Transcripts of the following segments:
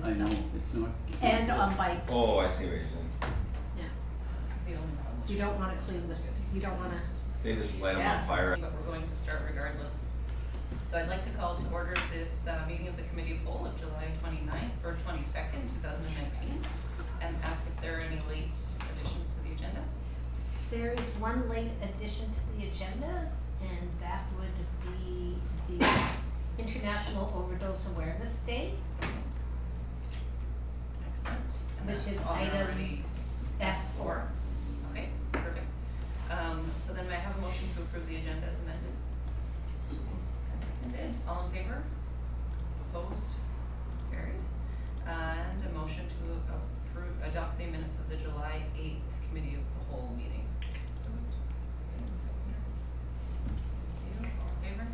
and I know, stuff. it's not And good. on bikes. Oh, I see what you're saying. Yeah. The only problem is You don't wanna clean you don't wanna. They just light them Yeah. on fire. but we're going to start regardless. So I'd like to call to order this meeting of the Committee of Whole of July 29th or 22nd, 2019, and ask if there are any late additions to the agenda. There is one late addition to the agenda, and that would be the International Overdose Awareness Day, Excellent. And which that's is on item already. F4. Okay, perfect. So then may I have a motion to approve the agenda as amended? And seconded. All in favor? Opposed? Carried. And a motion to adopt the minutes of the July 8th Committee of the Whole meeting. So moved. Okay, and seconded. Thank you. All in favor?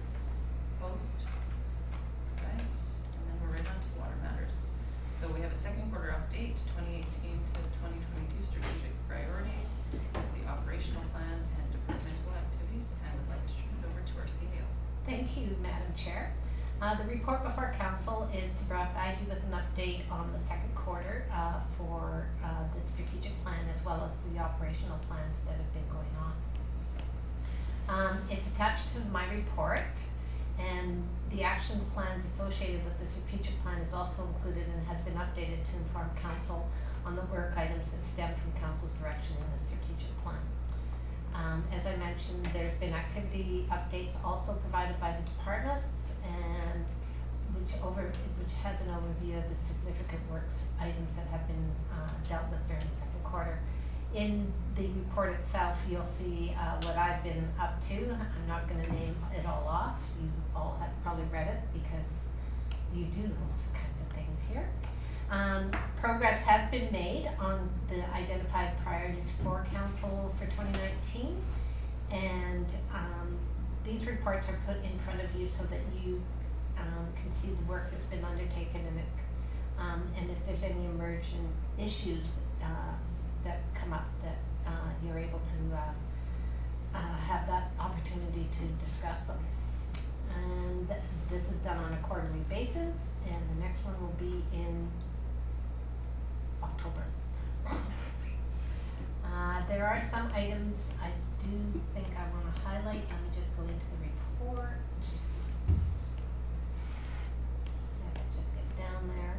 Opposed? Right. And then we're right on to water matters. So we have a second quarter update, 2018 to 2022 strategic priorities, the operational plan and departmental activities, and I'd like to turn it over to our CEO. Thank you, Madam Chair. The report before council is to provide you with an update on the second quarter for the strategic plan as well as the operational plans that have been going on. It's attached to my report, and the action plans associated with the strategic plan is also included and has been updated to inform council on the work items that stem from council's direction in the strategic plan. As I mentioned, there's been activity updates also provided by the departments, and which has an overview of the significant works items that have been dealt with during the second quarter. In the report itself, you'll see what I've been up to. I'm not going to name it all off. You all have probably read it because you do those kinds of things here. Progress has been made on the identified priorities for council for 2019, and these reports are put in front of you so that you can see the work that's been undertaken, and if there's any emerging issues that come up, that you're able to have that opportunity to discuss them. And this is done on a quarterly basis, and the next one will be in October. There are some items I do think I want to highlight. Let me just go into the report. If I just get down there.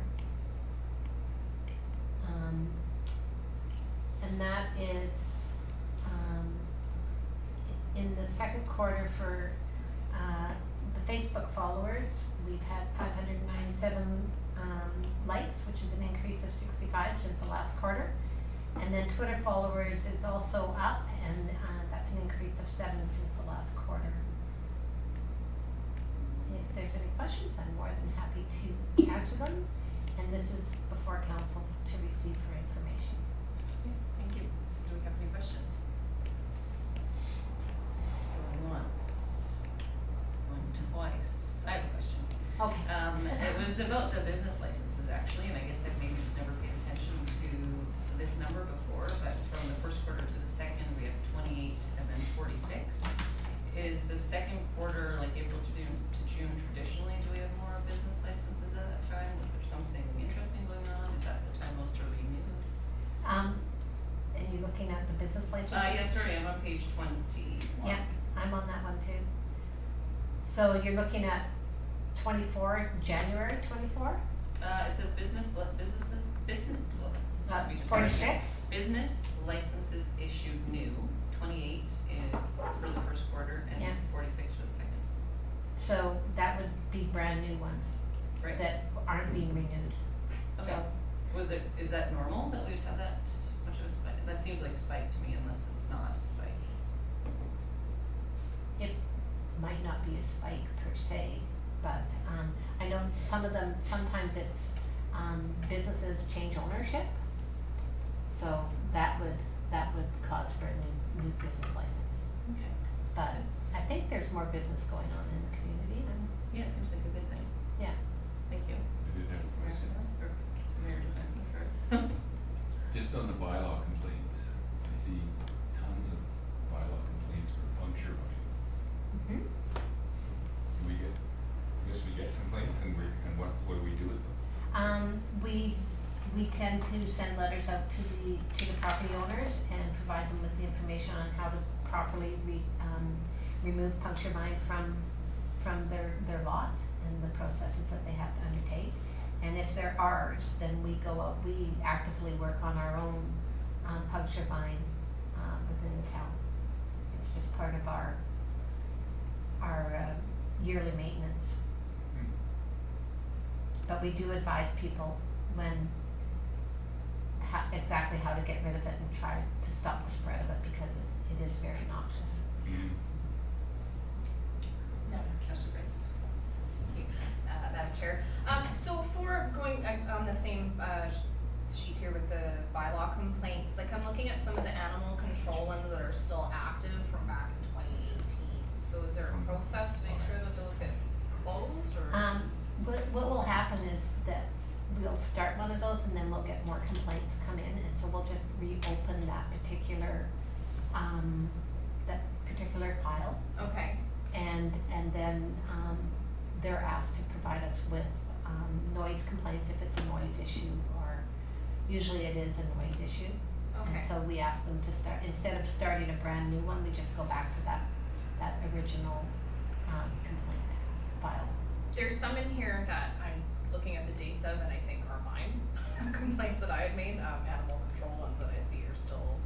And that is in the second quarter for the Facebook followers, we've had 597 likes, which is an increase of 65 since the last quarter. And then Twitter followers is also up, and that's an increase of 7 since the last quarter. If there's any questions, I'm more than happy to answer them. And this is before council to receive for information. Okay, thank you. So do we have any questions? Going once, going twice. I have a question. Okay. It was about the business licenses actually, and I guess I've maybe just never paid attention to this number before, but from the first quarter to the second, we have 28 and then 46. Is the second quarter, like April to June, traditionally, do we have more business licenses at that time? Was there something interesting going on? Is that the time most are renewed? And you're looking at the business licenses? Yes, sorry, I'm on page 21. Yeah, I'm on that one too. So you're looking at 24, January 24? It says business. Let me just 46? Business licenses issued new, 28 for the first quarter and Yeah. 46 for the second. So that would be brand new ones Right. that aren't being renewed. Okay. So Is that normal that we would have that much of a spike? That seems like a spike to me unless it's not a spike. it might not be a spike per se, but I know some of them, sometimes it's businesses change ownership. So that would cause for a new business license. Okay. But I think there's more business going on in the community than, Yeah, it seems like a good thing. yeah. Thank you. I did have a question. Mayor Johansson, sorry. Just on the bylaw complaints, I see tons of bylaw complaints for puncture buying. Mm-hmm. I guess we get complaints and what do we do with them? We tend to send letters out to the property owners and provide them with the information on how to properly remove puncture vine from their lot and the processes that they have to undertake. And if they're ours, then we go out, we actively work on our own puncture vine within the town. It's just part of our yearly maintenance. But we do advise people when exactly how to get rid of it and try to stop the spread of it, because it is very noxious. Yeah, Councillor Grace. Thank you, Madam Chair. So for going on the same sheet here with the bylaw complaints, like I'm looking at some of the animal control ones that are still active from back in 2018. So is there a process to make sure that those get closed, or? What will happen is that we'll start one of those and then we'll get more complaints come in, and so we'll just reopen that particular file. Okay. And then they're asked to provide us with noise complaints if it's a noise issue, or usually it is a noise issue. Okay. And so we ask them to start, instead of starting a brand new one, we just go back to that original complaint file. There's some in here that I'm looking at the dates of and I think are mine, complaints that I had made, animal control ones that I see are still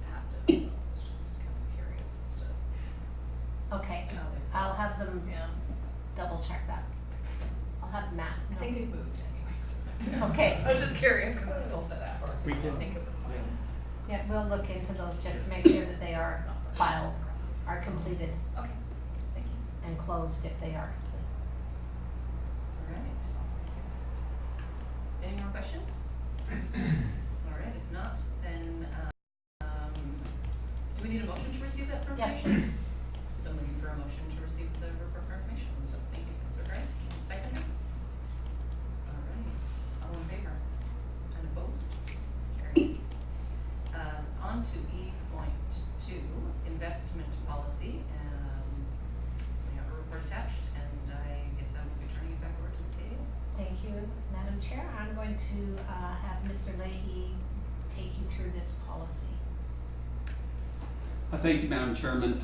active, so I was just kind of curious as to. Okay, how they've- I'll have them Yeah, double check that. I'll have Matt I know. think they've moved anyways. Okay. I was just curious because it still said that. We I can- think it was mine. Yeah, we'll look into those just to make sure that they are filed, are completed Okay, thank you. and closed if they are complete. Alright. Any more questions? Alright, if not, then, do we need a motion to receive that for Yes, information? So I'm looking for a motion to receive the report for information, so thank you, Councillor Grice, second. Alright, all in favor? And opposed? Carried. On to E.2, investment policy, we have a report attached, and I guess I will be turning it back over to the CEO. thank you, Madam Chair. I'm going to have Mr. Leahy take you through this policy. Thank you, Madam Chairman.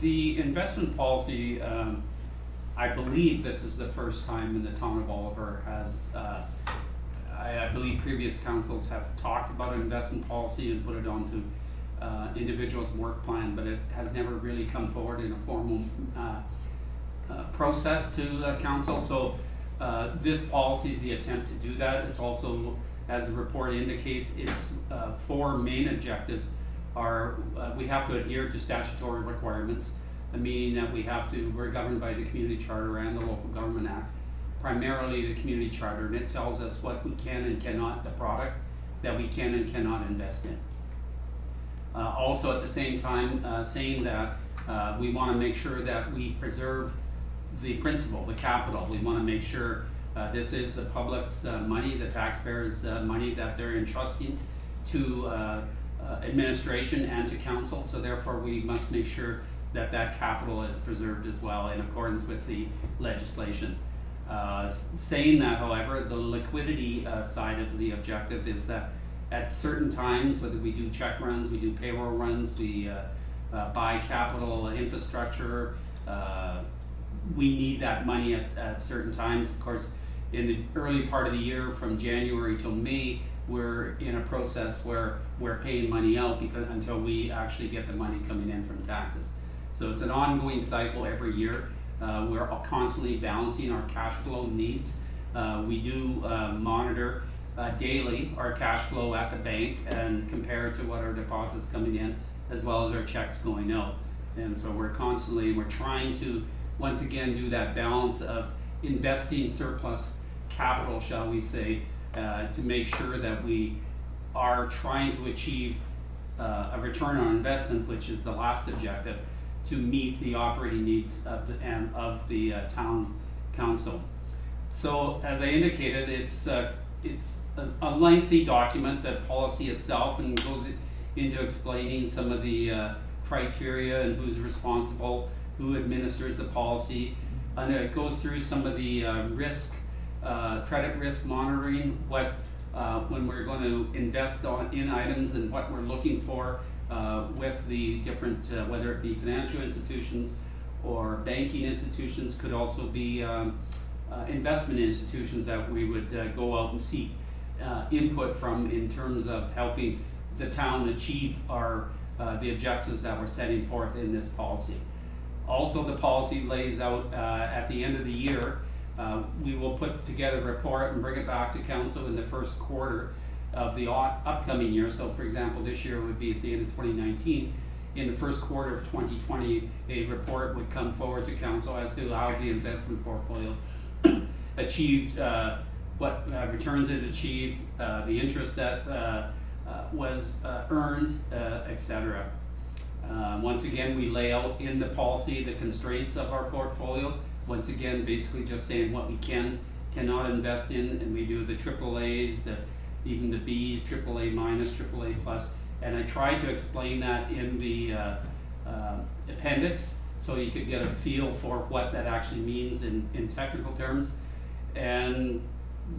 The investment policy, I believe this is the first time in the town of Oliver has, I believe previous councils have talked about an investment policy and put it onto individuals' work plan, but it has never really come forward in a formal process to council. So this policy is the attempt to do that. It's also, as the report indicates, its four main objectives are we have to adhere to statutory requirements, meaning that we're governed by the Community Charter and the Local Government Act, primarily the Community Charter, and it tells us what we can and cannot, the product that we can and cannot invest in. Also at the same time, saying that we want to make sure that we preserve the principal, the capital. We want to make sure this is the public's money, the taxpayers' money that they're entrusting to administration and to council, so therefore we must make sure that that capital is preserved as well in accordance with the legislation. Saying that, however, the liquidity side of the objective is that at certain times, whether we do check runs, we do payroll runs, we buy capital infrastructure, we need that money at certain times. Of course, in the early part of the year, from January till May, we're in a process where we're paying money out until we actually get the money coming in from taxes. So it's an ongoing cycle every year. We're constantly balancing our cash flow needs. We do monitor daily our cash flow at the bank and compare it to what our deposits coming in, as well as our checks going out. And so we're trying to once again do that balance of investing surplus capital, shall we say, to make sure that we are trying to achieve a return on investment, which is the last objective, to meet the operating needs of the town council. So as I indicated, it's a lengthy document, the policy itself, and goes into explaining some of the criteria and who's responsible, who administers the policy, and it goes through some of the risk credit risk monitoring, what, when we're going to invest in items and what we're looking for with the different, whether it be financial institutions or banking institutions, could also be investment institutions that we would go out and seek input from in terms of helping the town achieve our the objectives that we're setting forth in this policy. Also, the policy lays out at the end of the year, we will put together a report and bring it back to council in the first quarter of the upcoming year. So for example, this year would be at the end of 2019. In the first quarter of 2020, a report would come forward to council as to how the investment portfolio achieved, what returns it achieved, the interest that was earned, etc. Once again, we lay out in the policy the constraints of our portfolio. Once again, basically just saying what we cannot invest in, and we do the AAAs, even the Bs, AAA minus, AAA plus, and I try to explain that in the appendix so you could get a feel for what that actually means in technical terms. And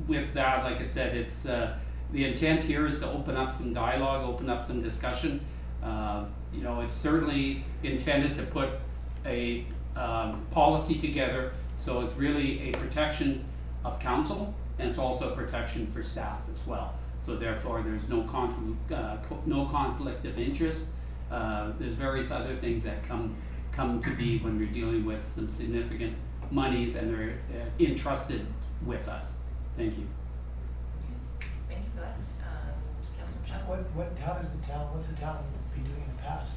with that, like I said, it's the intent here is to open up some dialogue, open up some discussion. You know, it's certainly intended to put a policy together, so it's really a protection of council, and it's also a protection for staff as well. So therefore, there's no conflict of interest. There's various other things that come to be when we're dealing with some significant monies and they're entrusted with us. Thank you. Thank you for that. Councillor Michelle? What's the town been doing in the past?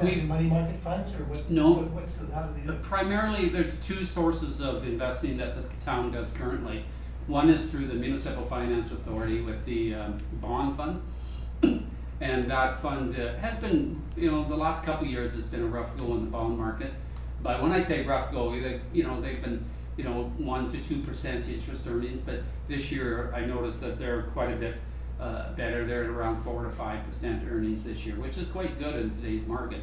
We- Is it money market funds or what? No. How do they do it? Primarily, there's two sources of investing that the town does currently. One is through the Municipal Finance Authority with the bond fund. And that fund has been, you know, the last couple of years has been a rough go in the bond market. But when I say rough go, they've been, 1 to 2% interest earnings. But this year, I noticed that they're quite a bit better. They're at around 4 to 5% earnings this year, which is quite good in today's market.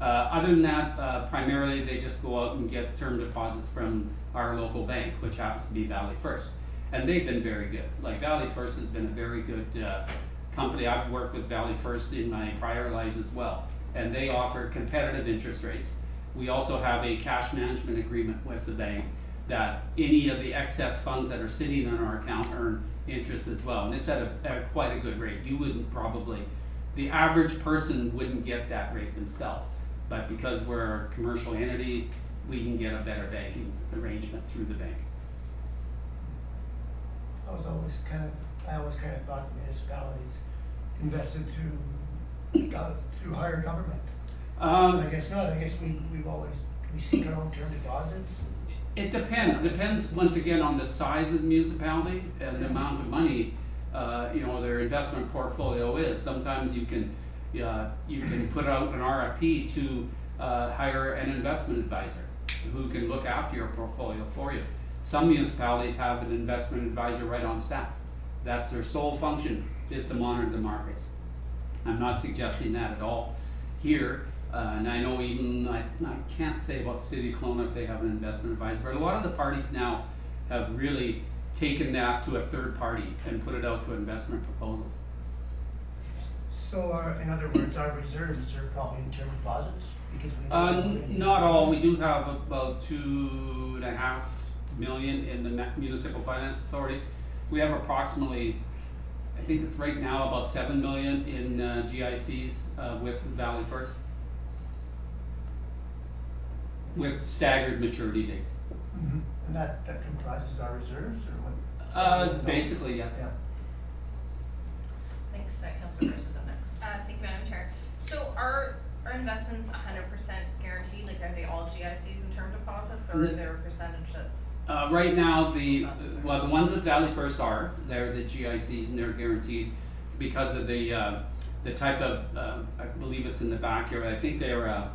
Other than that, primarily they just go out and get term deposits from our local bank, which happens to be Valley First. And they've been very good. Like Valley First has been a very good company. I've worked with Valley First in my prior lives as well. And they offer competitive interest rates. We also have a cash management agreement with the bank that any of the excess funds that are sitting in our account earn interest as well. And it's at quite a good rate. You wouldn't probably, the average person wouldn't get that rate themselves. But because we're a commercial entity, we can get a better banking arrangement through the bank. I always kind of thought municipalities invested through higher government. But I guess not. I guess we seek our own term deposits. It depends. Depends once again on the size of the municipality and the amount of money their investment portfolio is. Sometimes you can put out an RFP to hire an investment advisor who can look after your portfolio for you. Some municipalities have an investment advisor right on staff. That's their sole function, is to monitor the markets. I'm not suggesting that at all here. And I know even, I can't say about the city of Kelowna if they have an investment advisor, but a lot of the parties now have really taken that to a third party and put it out to investment proposals. So in other words, our reserves are probably in term deposits? Because we Not all. We do have about $2.5 million in the Municipal Finance Authority. We have approximately, I think it's right now about $7 million in GICs with Valley First, with staggered maturity dates. Mm-hmm. And that comprises our reserves or what? Basically, yes. Yeah. Thanks. Councillor Chris was up next. Thank you, Madam Chair. So are investments 100% guaranteed? Like, are they all GICs in term deposits, or is there a percentage that's? Right now, the ones with Valley First they're the GICs and they're guaranteed because of the type of, I believe it's in the back here, I think they're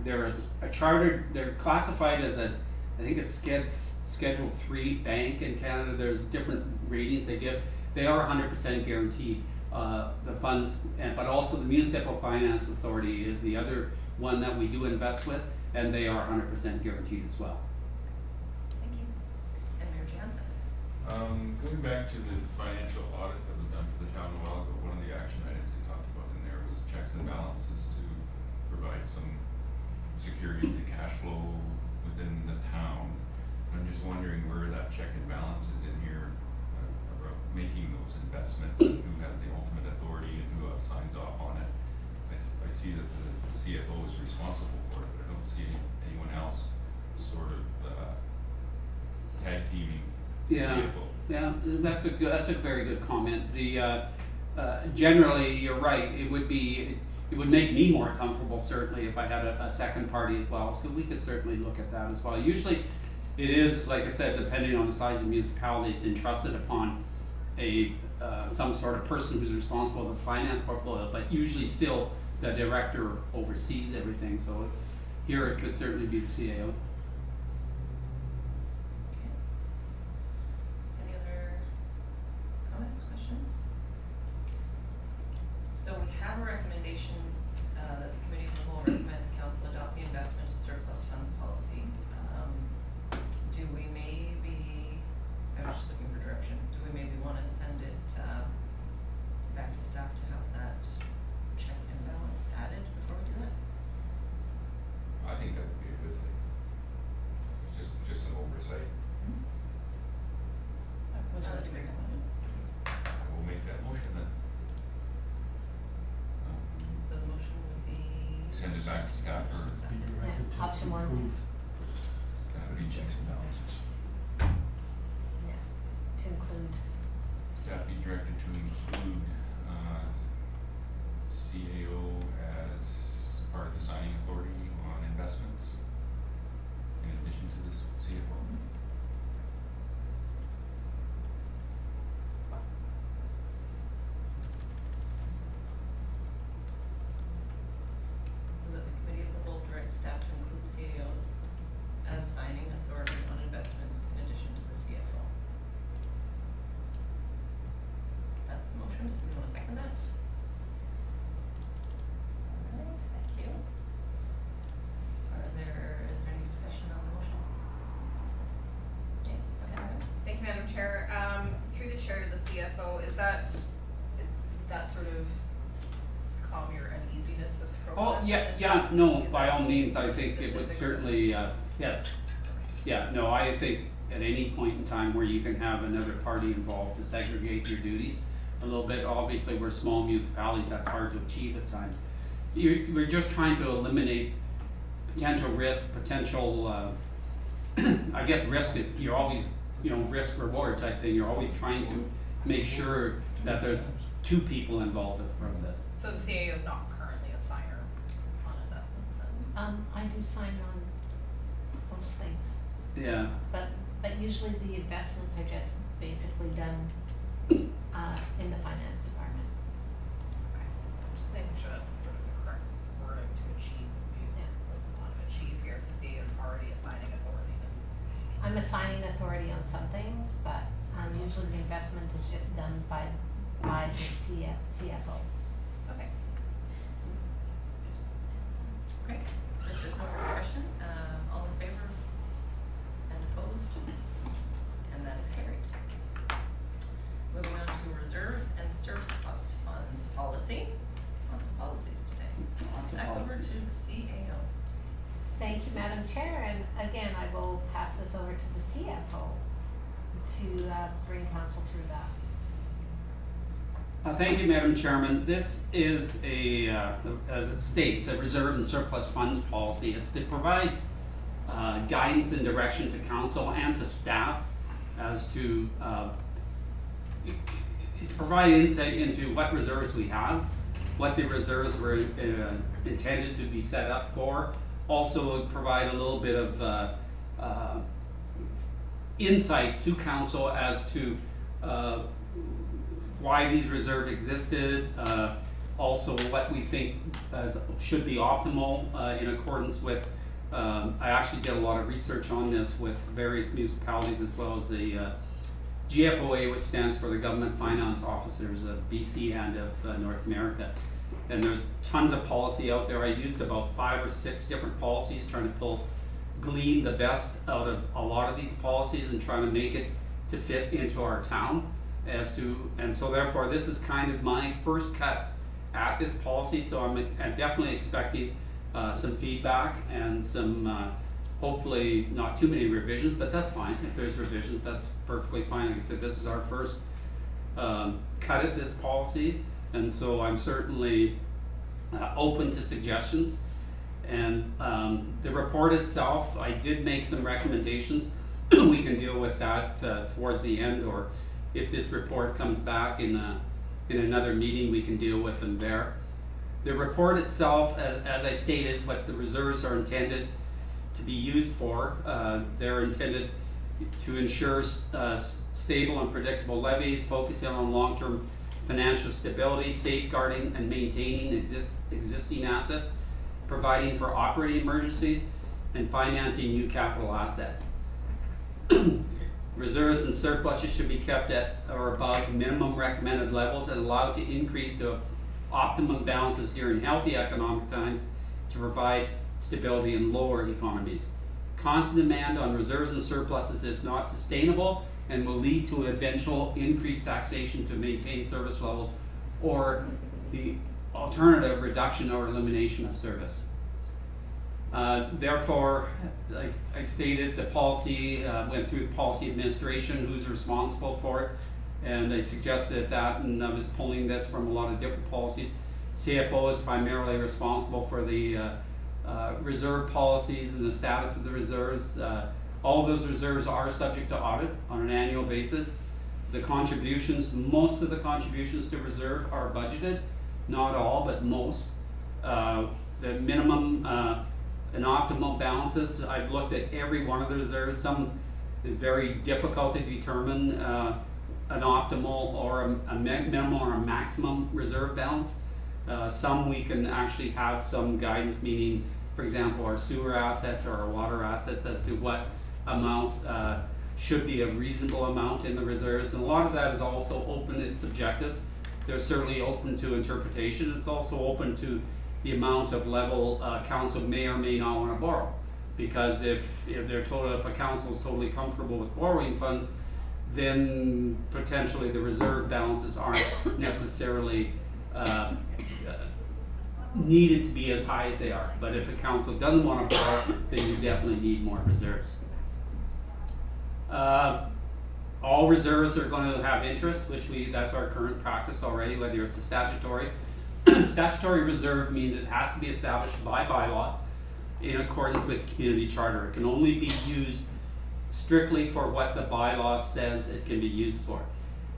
they're a chartered, they're classified as I think a Schedule 3 bank in Canada. There's different ratings they give. They are 100% guaranteed, the funds, but also the Municipal Finance Authority is the other one that we do invest with, and they are 100% guaranteed as well. Thank you. And Going back to the financial audit that was done for the town a while ago, one of the action items they talked about in there was checks and balances to provide some security to cash flow within the town. I'm just wondering where that check and balance is in here, about making those investments, and who has the ultimate authority and who signs off on it. I see that the CFO is responsible for it, but I don't see anyone else sort of tag teaming the Yeah. CFO. Yeah, that's a very good comment. Generally, you're right, it would make me more comfortable certainly if I had a second party as well, so we could certainly look at that as well. Usually, it is, like I said, depending on the size of the municipality, it's entrusted upon some sort of person who's responsible for the finance portfolio, but usually still the director oversees everything, so here it could certainly be the CAO. Any other comments, questions? So we have a recommendation, that the committee of the whole recommends council adopt the investment of surplus funds policy. Do we maybe, I was just looking for direction, do we maybe wanna send it, back to staff to have that check and balance added before we do that? I think that would be a good thing. Just some oversight. Would you like to make that one? I will make that motion then. So the motion would be. Send it back to staff or- Staff. Yeah, option one. That would be Checks and balances. Yeah, to include, Staff be directed to include, CAO as part of the signing authority on investments, in addition to this CFO. So that the committee of the whole directs staff to include the CAO as signing authority on investments in addition to the CFO. That's the motion, does somebody wanna second that? Alright, thank you. Is there any discussion on the motion? Okay, Councillor. Thank you, Madam Chair. Through the chair to the CFO, is that sort of calm your uneasiness with the Oh, process? yeah, Is yeah, that- no, is by that all means, I think it would specifics of- certainly, yes. Yeah, no, I think at any point in time where you can have another party involved to segregate your duties a little bit, obviously we're small municipalities, that's hard to achieve at times. We're just trying to eliminate potential risk, I guess risk is, you're always, risk reward type thing, you're always trying to make sure that there's two people involved in the process. So the CAO is not currently a signer on investments and. I do sign on those things, Yeah, but usually the investments are just basically done, in the finance department. Okay, just making sure that's sort of the correct wording to achieve what we want to achieve here, if the CAO is already a signing authority, then. I'm a signing authority on some things, but, usually the investment is just done by the CFO. Okay. Okay, so if there's no more discussion, all in favor and opposed? And that is carried. Moving on to reserve and surplus funds policy. Lots of policies today. Lots of Back over to policies. the CAO. Thank you, Madam Chair, and again, I will pass this over to the CFO to, bring council through that. Thank you, Madam Chairman. This is as it states, a reserve and surplus funds policy. It's to provide guidance and direction to council and to staff as to, it's provide insight into what reserves we have, what the reserves were intended to be set up for. Also provide a little bit of insight to council as to why these reserves existed, also what we think should be optimal in accordance with, I actually did a lot of research on this with various municipalities as well as the GFOA, which stands for the Government Finance Officers of BC and of North America. And there's tons of policy out there. I used about 5 or 6 different policies trying to glean the best out of a lot of these policies and trying to make it to fit into our town and so therefore this is kind of my first cut at this policy, so I'm definitely expecting some feedback and some hopefully not too many revisions, but that's fine. If there's revisions, that's perfectly fine. Like I said, this is our first cut at this policy, and so I'm certainly open to suggestions. And the report itself, I did make some recommendations. We can deal with that towards the end, or if this report comes back in another meeting, we can deal with them there. The report itself, as I stated, what the reserves are intended to be used for, they're intended to ensure stable and predictable levies, focusing on long-term financial stability, safeguarding and maintaining existing assets, providing for operating emergencies, and financing new capital assets. Reserves and surpluses should be kept at or above minimum recommended levels and allowed to increase to optimum balances during healthy economic times to provide stability in lower economies. Constant demand on reserves and surpluses is not sustainable and will lead to eventual increased taxation to maintain service levels, or the alternative, reduction or elimination of service. Therefore, like I stated, the policy went through the policy administration, who's responsible for it, and I suggested that, and I was pulling this from a lot of different policies. CFO is primarily responsible for the reserve policies and the status of the reserves. All of those reserves are subject to audit on an annual basis. The contributions, most of the contributions to reserve are budgeted, not all, but most. The minimum and optimal balances, I've looked at every one of the reserves. Some is very difficult to determine an optimal or a minimum or a maximum reserve balance. Some we can actually have some guidance, meaning, for example, our sewer assets or our water assets, as to what amount should be a reasonable amount in the reserves. And a lot of that is also open, it's subjective. They're certainly open to interpretation. It's also open to the amount of level council may or may not want to borrow. Because if a council is totally comfortable with borrowing funds, then potentially the reserve balances aren't necessarily needed to be as high as they are. But if a council doesn't want to borrow, then you definitely need more reserves. All reserves are going to have interest, that's our current practice already, whether it's a statutory. Statutory reserve means it has to be established by bylaw in accordance with community charter. It can only be used strictly for what the bylaw says it can be used for.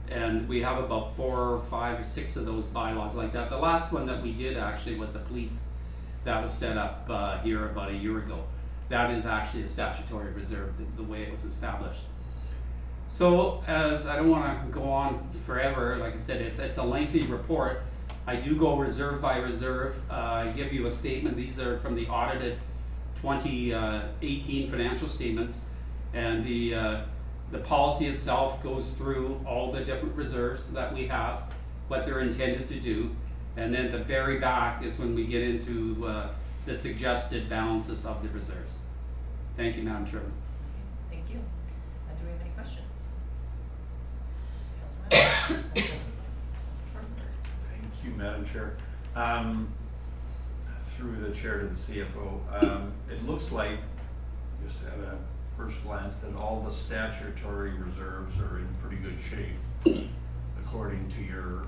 And we have about 4 or 5 or 6 of those bylaws like that. The last one that we did actually was the police, that was set up here about a year ago. That is actually a statutory reserve, the way it was established. So, as I don't want to go on forever, like I said, it's a lengthy report. I do go reserve by reserve. I give you a statement. These are from the audited 2018 financial statements, and the policy itself goes through all the different reserves that we have, what they're intended to do, and then at the very back is when we get into the suggested balances of the reserves. Thank you, Madam Chairman. Thank you. Do we have any questions? Councillor Thank you, Madam Chair. Through the chair to the CFO, it looks like, just at a first glance, that all the statutory reserves are in pretty good shape according to your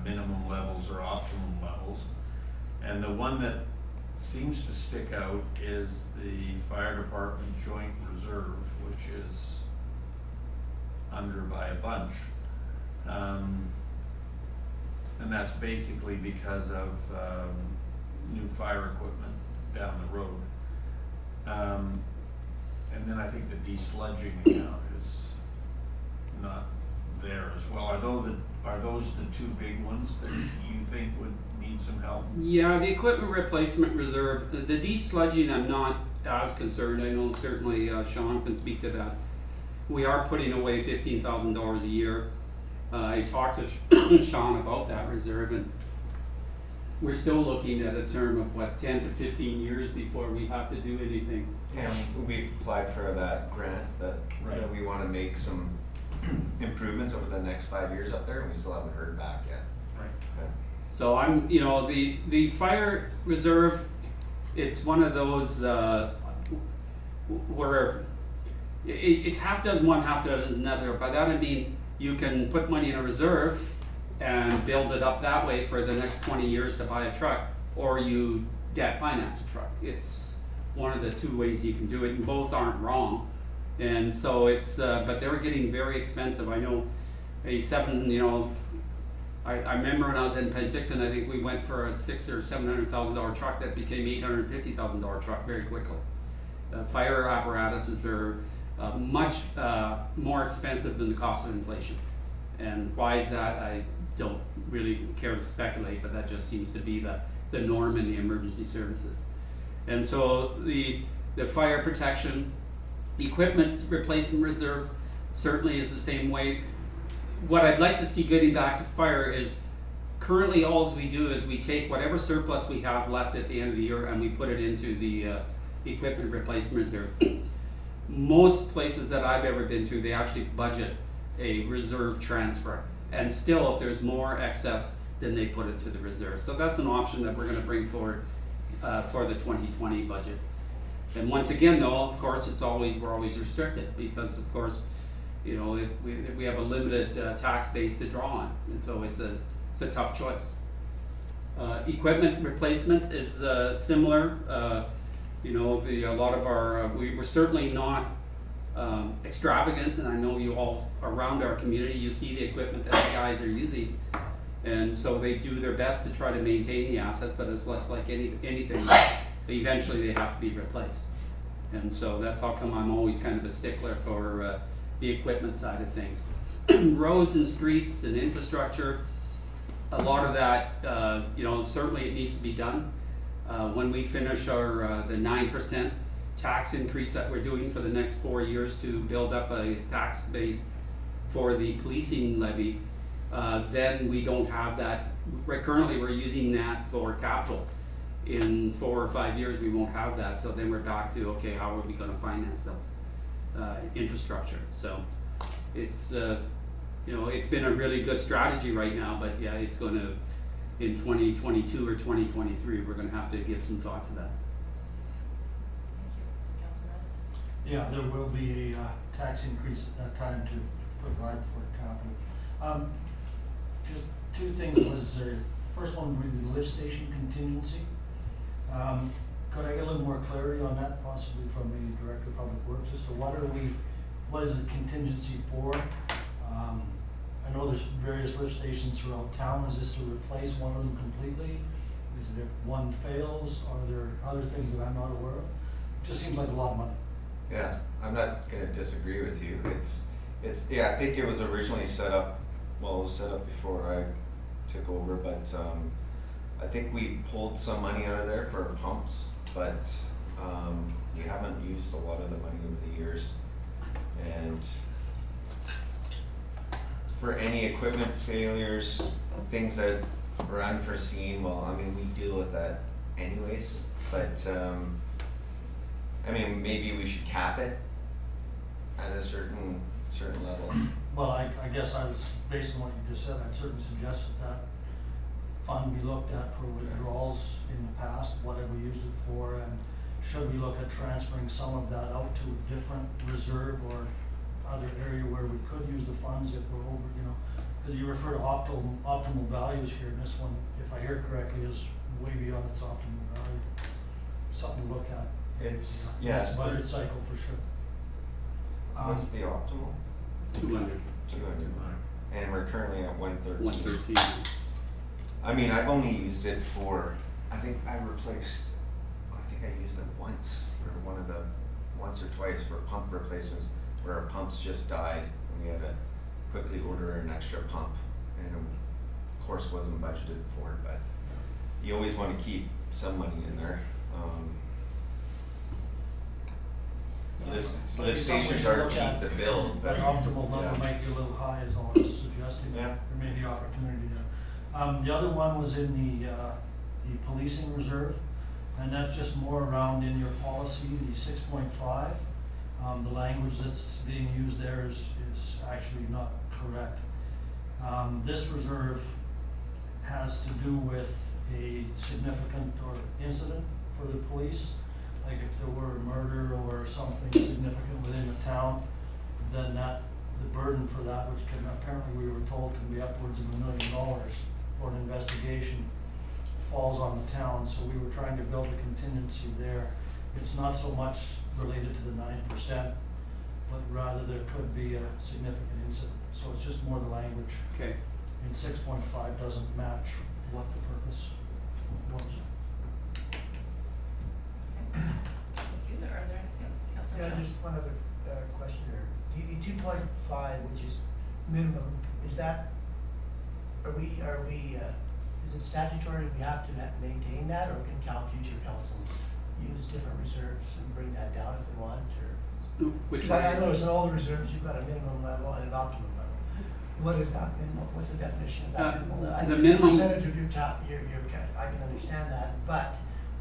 minimum levels or optimum levels. And the one that seems to stick out is the fire department joint reserve, which is under by a bunch. And that's basically because of new fire equipment down the road. And then I think the desludging account is not there as well. Are those the two big ones that you think would need some help? Yeah, the equipment replacement reserve, the desludging, I'm not as concerned. I know certainly Sean can speak to that. We are putting away $15,000 a year. I talked to Sean about that reserve, and we're still looking at a term of 10 to 15 years before we have to do anything. And we've applied for that grant that we want to make some improvements over the next 5 years up there, and we still haven't heard back yet. Right. Okay. So I'm, you know, the fire reserve, it's one of those, where it's half does one, half does another. By that I mean, you can put money in a reserve and build it up that way for the next 20 years to buy a truck, or you debt finance the truck. It's one of the two ways you can do it, and both aren't wrong. And so it's, but they were getting very expensive. I know I remember when I was in Penticton, I think we went for a $600,000 or $700,000 truck that became $850,000 truck very quickly. Fire apparatuses are much more expensive than the cost of inflation. And why is that? I don't really care to speculate, but that just seems to be the norm in the emergency services. And so the fire protection, equipment replacement reserve certainly is the same way. What I'd like to see getting back to fire is, currently all we do is we take whatever surplus we have left at the end of the year and we put it into the equipment replacement reserve. Most places that I've ever been to, they actually budget a reserve transfer, and still if there's more excess, then they put it to the reserve. So that's an option that we're going to bring forward for the 2020 budget. And once again though, of course, we're always restricted, because of course, you know, we have a limited tax base to draw on, and so it's a tough choice. Equipment replacement is similar. You know, a lot of our we're certainly not extravagant, and I know you all around our community, you see the equipment that the guys are using, and so they do their best to try to maintain the assets, but it's less like anything. Eventually they have to be replaced, and so that's how come I'm always kind of a stickler for the equipment side of things. Roads and streets and infrastructure, a lot of that, you know, certainly it needs to be done. When we finish our the 9% tax increase that we're doing for the next 4 years to build up a tax base for the policing levy, then we don't have that. Currently we're using that for capital. In 4 or 5 years we won't have that, so then we're back to, okay, how are we going to finance those infrastructure? So it's you know, it's been a really good strategy right now, but yeah, it's going to, in 2022 or 2023, we're going to have to give some thought to that. Thank you. Councillor Mattis? Yeah, there will be a tax increase at that time to provide for capital. Just two things was, first one would be the lift station contingency. Could I get a little more clarity on that, possibly from the Director of Public Works, as to what is the contingency for? I know there's various lift stations throughout town. Is this to replace one of them completely? Is there one fails? Are there other things that I'm not aware of? It just seems like a lot of money. Yeah, I'm not gonna disagree with you. It's yeah, I think it was originally set up, well, it was set up before I took over, but I think we pulled some money out of there for pumps, but we haven't used a lot of the money over the years. And for any equipment failures, things that were unforeseen, well, I mean, we deal with that anyways, but I mean, maybe we should cap it at a certain level. Well, I guess I was, based on what you just said, I'd certainly suggest that fund be looked at for withdrawals in the past, what have we used it for, and should we look at transferring some of that out to a different reserve or other area where we could use the funds if we're over, you know, because you refer to optimal values here, and this one, if I hear correctly, is way beyond its optimal value. Something to look at. It's, Yeah, yeah, next it's budget cycle for sure. what's the optimal? 200, 200. And we're currently at 113. 113. I mean, I've only used it for, I think I used it once, once or twice for pump replacements, where our pumps just died and we had to quickly order an extra pump, and it, of course wasn't budgeted for, but you always want to keep some money in there. Lift stations are cheap to build, but That optimal number yeah. might be a little high, is all I was suggesting. Yeah. There may be opportunity there. The other one was in the policing reserve, and that's just more around in your policy, the 6.5. The language that's being used there is is actually not correct. This reserve has to do with a significant or incident for the police. Like if there were a murder or something significant within the town, then the burden for that, which can, apparently we were told can be upwards of $1 million for an investigation, falls on the town. So we were trying to build a contingency there. It's not so much related to the 9%, but rather there could be a significant incident. So it's just more the language. Okay. And 6.5 doesn't match what the purpose was. Thank you. Are there, Councillor Yeah, Michelle? just one other question there. DD 2.5, which is minimum, is that, is it statutory, we have to maintain that, or can future councils use different reserves and bring that down if they want, or? Which Because I one? notice in all the reserves, you've got a minimum level and an optimum level. What is that minimum, what's the definition of that minimum level? I the think minimum- percentage of your I can understand that, but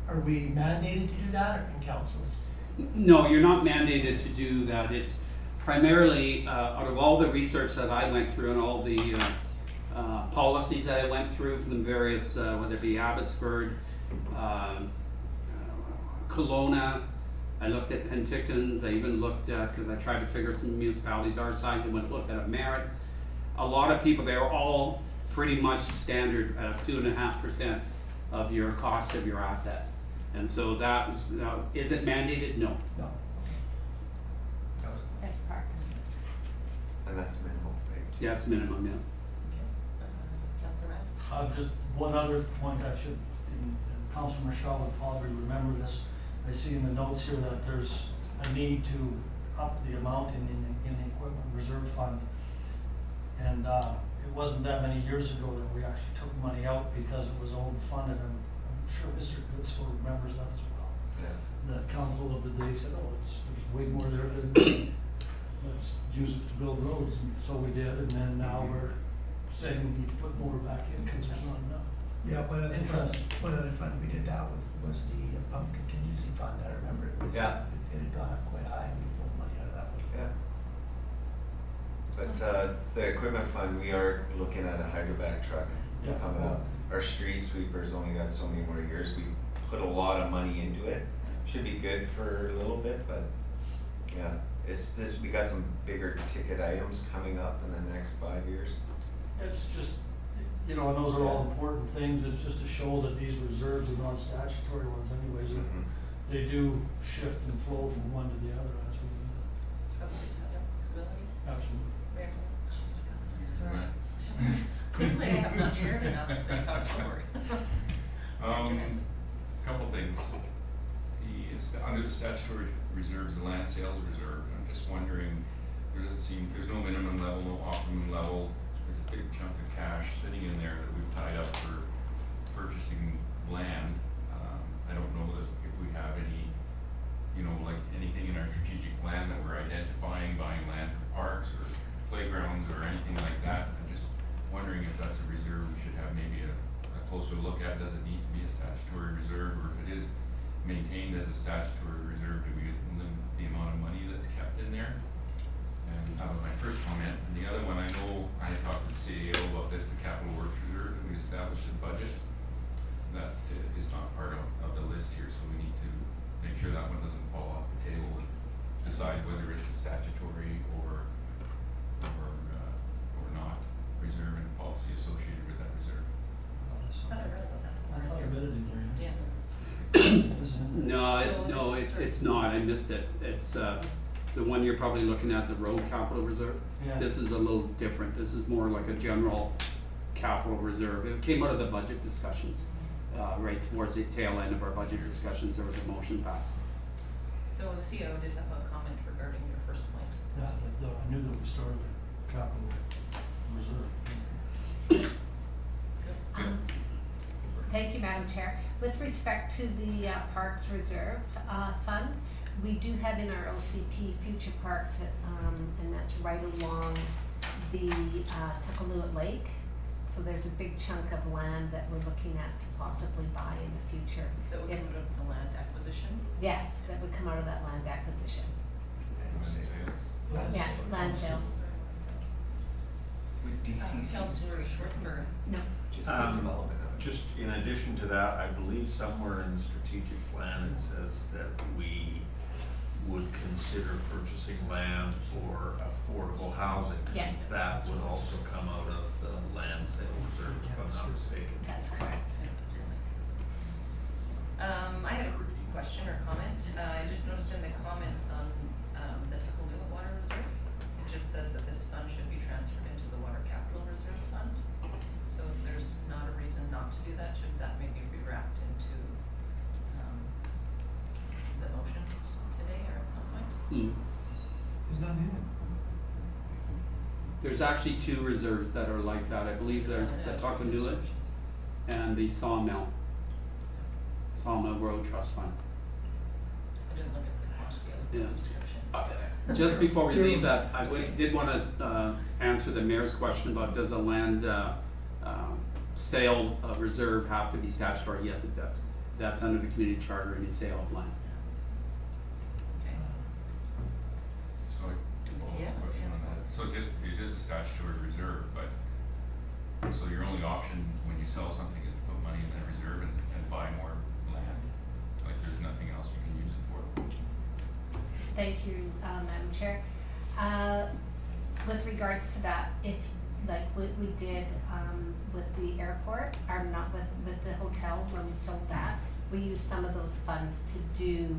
are we mandated to do that, or can councils? No, you're not mandated to do that. It's primarily, out of all the research that I went through and all the policies that I went through from the various, whether it be Abbotsford, Kelowna, I looked at Penticton's, I even looked at, because I tried to figure out some municipalities our size, and looked at Merritt. A lot of people, they're all pretty much standard at 2.5% of your cost of your assets. And so that is it mandated? No. No. That was. Best practice. And that's minimal, right? Yeah, it's minimum, yeah. Councillor Mattis? Just one other point I should, and Councillor Michelle would probably remember this. I see in the notes here that there's a need to up the amount in the equipment reserve fund. And it wasn't that many years ago that we actually took money out because it was overfunded, and I'm sure Mr. Goodsell remembers that as well. Yeah. The council of the day said, oh, there's way more there than, let's use it to build roads, and so we did, and then now we're saying we need to put more back in because there's not enough. Yeah, one other fund we did that with was the pump contingency fund. I remember it was, Yeah. it had gone up quite high, and we pulled money out of that one. Yeah. But the equipment fund, we are looking at a hydrovac truck Yeah. coming up. Our street sweeper's only got so many more years. We put a lot of money into it. Should be good for a little bit, but yeah, it's just, we got some bigger ticket items coming up in the next 5 years. It's just, and those are all important things. It's just to show that these reserves are non-statutory ones anyways. and Mhm. They do shift and flow from one to the other as we need It's probably to have that flexibility. it. Absolutely. Mayor? Oh my God, I'm sorry. Clearly I have not shared enough since October. Couple things. Under the statutory reserves, the land sales reserve, I'm just wondering, there's no minimum level, no optimum level. It's a big chunk of cash sitting in there that we've tied up for purchasing land. I don't know that if we have any, like anything in our strategic plan that we're identifying, buying land for parks or playgrounds or anything like that. I'm just wondering if that's a reserve we should have maybe a closer look at. Does it need to be a statutory reserve, or if it is maintained as a statutory reserve, do we limit the amount of money that's kept in there? And that was my first comment. And the other one, I know I talked to the CAO about this, the capital works reserve, and we established a budget. That is not part of the list here, so we need to make sure that one doesn't fall off the table and decide whether it's a statutory or not reserve and policy associated with that reserve. I thought I read about that I somewhere. thought I read it in there. Yeah. Is it? No, it's not. I missed it. It's the one you're probably looking at is the road capital reserve. Yeah. This is a little different. This is more like a general capital reserve. It came out of the budget discussions. Right towards the tail end of our budget discussions, there was a motion passed. So the CO did have a comment regarding your first point. Yeah, I knew that we started a capital reserve. Thank you, Madam Chair. With respect to the Parks Reserve Fund, we do have in our OCP future parks, and that's right along the Tuckaluit Lake. So there's a big chunk of land that we're looking at to possibly buy in the future. That would come out of the land acquisition. Yes, that would come out of that land acquisition. Land sales. Yeah, land sales. With DCC. Councillor Schwarzenberg. No. Just the Um, development of it. Just in addition to that, I believe somewhere in the strategic plan, it says that we would consider purchasing land for affordable housing. Yeah. That would also come out of the land sale reserve, if I'm not mistaken. That's correct. I had a question or comment. I just noticed in the comments on, the Tuckaloo Water Reserve, it just says that this fund should be transferred into the Water Capital Reserve Fund. So if there's not a reason not to do that, should that maybe be wrapped into, the motion today or at some point? There's none in it. There's actually two reserves that are like that. I believe there's the Tuckanuit and the Sawmill Road Trust Fund. I didn't look at the quantity of the Yeah. description. Just before we Sure. leave that, I did wanna, answer the mayor's question about does the land, sale reserve have to be statutory? Yes, it does. That's under the community charter, any sale of land. Okay. So I, Yeah, question on yeah. that. So just, it is a statutory reserve, but, so your only option when you sell something is to put money in that reserve and buy more land? Like there's nothing else you can use it for? Thank you, Madam Chair. With regards to that, if, like what we did, with the airport, or not with the hotel, when we sold that, we used some of those funds to do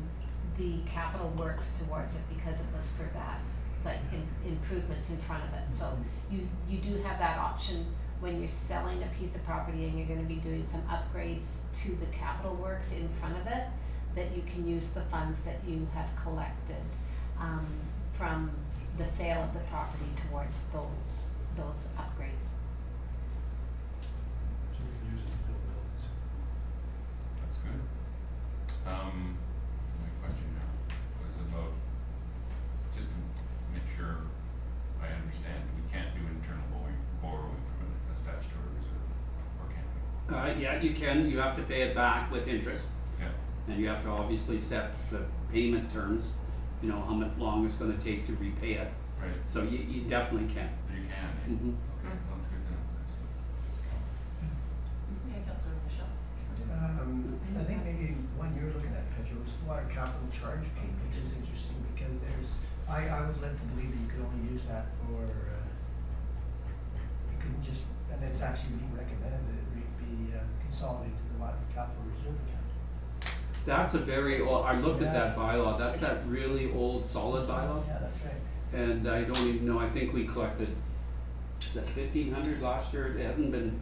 the capital works towards it because it was for that, like improvements in front of it. So you do have that option when you're selling a piece of property and you're gonna be doing some upgrades to the capital works in front of it, that you can use the funds that you have collected from the sale of the property towards those upgrades. So we can use it to build buildings. That's good. My question now was about, just to make sure I understand, we can't do internal borrowing from a statutory reserve, or can we? Yeah, you can, you have to pay it back with interest, Yeah, and you have to obviously set the payment terms, you know, how much long it's gonna take to repay it, right, so you definitely can. you can, eh? Mhm. Okay, well, that's good to know. Yeah, Councillor Michelle. I think maybe one you're looking at, Pedro, was water capital charge fee, which is interesting because I was led to believe that you could only use that for, you couldn't just, and it's actually being recommended that it be consolidated to the water capital reserve account. That's a very old, I looked at that bylaw, that's that really old solid bylaw, Yeah, that's right. and I don't even know, I think we collected, is that 1,500 last year? It hasn't been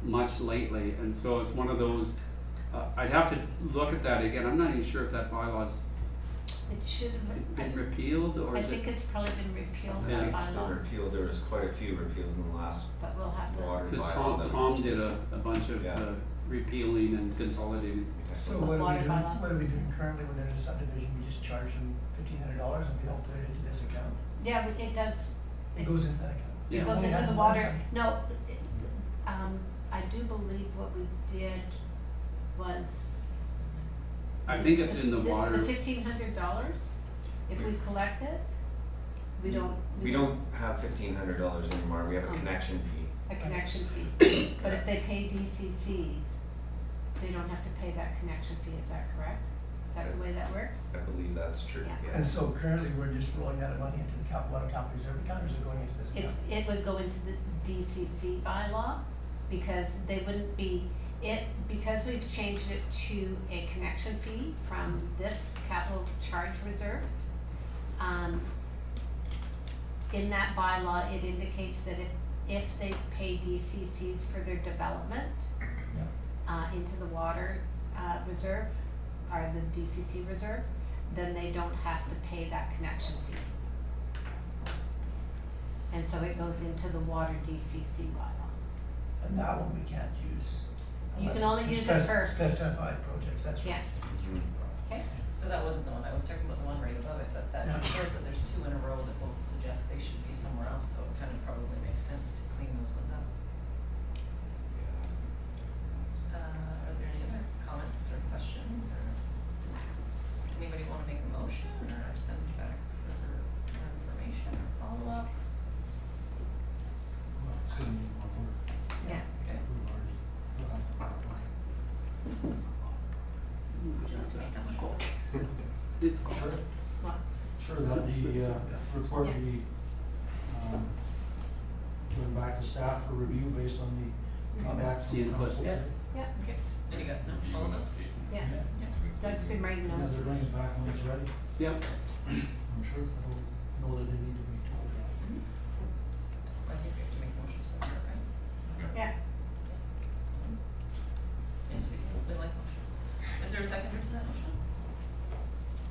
much lately, and so it's one of those, I'd have to look at that again, I'm not even sure if that bylaw's It should have been repealed, or I is it? think it's probably been repealed I by Yeah. think it's been bylaw, repealed, there was quite a few repealed in the last but we'll have to. water Cause bylaw. Tom did a bunch of Yeah. repealing and consolidating. So The what are water we doing, bylaw. what are we doing currently when there's a subdivision, we just charge them $1,500 and we don't put it into this account? Yeah, it does. It goes into that account. Yeah. It goes Only into had the one water, sub- no, I do believe what we did was. I think it's in the water. The $1,500, if we collect it, we don't. We don't have $1,500 anymore, we have a Okay. connection fee. A connection fee, but if they pay DCCs, they don't have to pay that connection fee, is that correct? Is that the way that works? I believe that's true, Yeah. yeah. And so currently, we're just rolling that money into the water capital reserve account, or is it going into this account? It would go into the DCC bylaw, because they wouldn't be, because we've changed it to a connection fee from this capital charge reserve. In that bylaw, it indicates that if they pay DCCs for their development, Yeah. into the water, reserve, or the DCC reserve, then they don't have to pay that connection fee. And so it goes into the water DCC bylaw. And that one we can't use. You unless can only it's use it for- specified projects, that's right. Yeah. Mhm. Okay, So that wasn't the one, I was talking about the one right above it, but that Yeah. shows that there's two in a row that both suggest they should be somewhere else, so it kind of probably makes sense to clean those ones up. Are there any other comments or questions, or anybody wanna make a motion, or send back for more information or follow-up? for that, That's the, good stuff, report Yeah. be, given back to staff for review based on the feedback from The the input. council. Yeah, Okay, there you go, that's all of those. yeah, Doug's been writing Yeah, notes. they're bringing it back when it's ready. Yep. I'm sure, I don't know that they need to be told that. I think we have to make motions on that, right? Yeah, Yes, we like motions. Is there a seconder to that motion?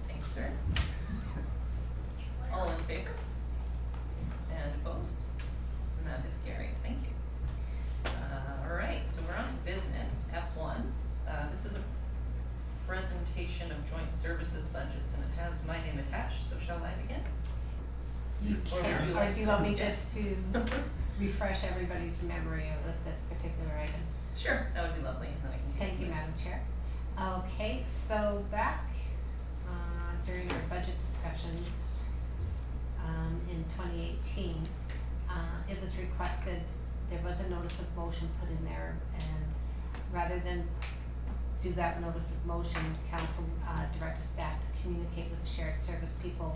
Thanks, sir. All in favor? And opposed? And that is carried, thank you. All right, so we're on to business, F1. This is a presentation of joint services budgets, and it has my name attached, so shall I begin? you Or would can, you or like do you to- want me yeah. just to refresh everybody's memory of this particular item? Sure, that would be lovely, and then I can take it. Thank you, from there. Madam Chair. Okay, so back during our budget discussions in 2018, it was requested, there was a notice of motion put in there, and rather than do that notice of motion, council directed staff to communicate with the shared service people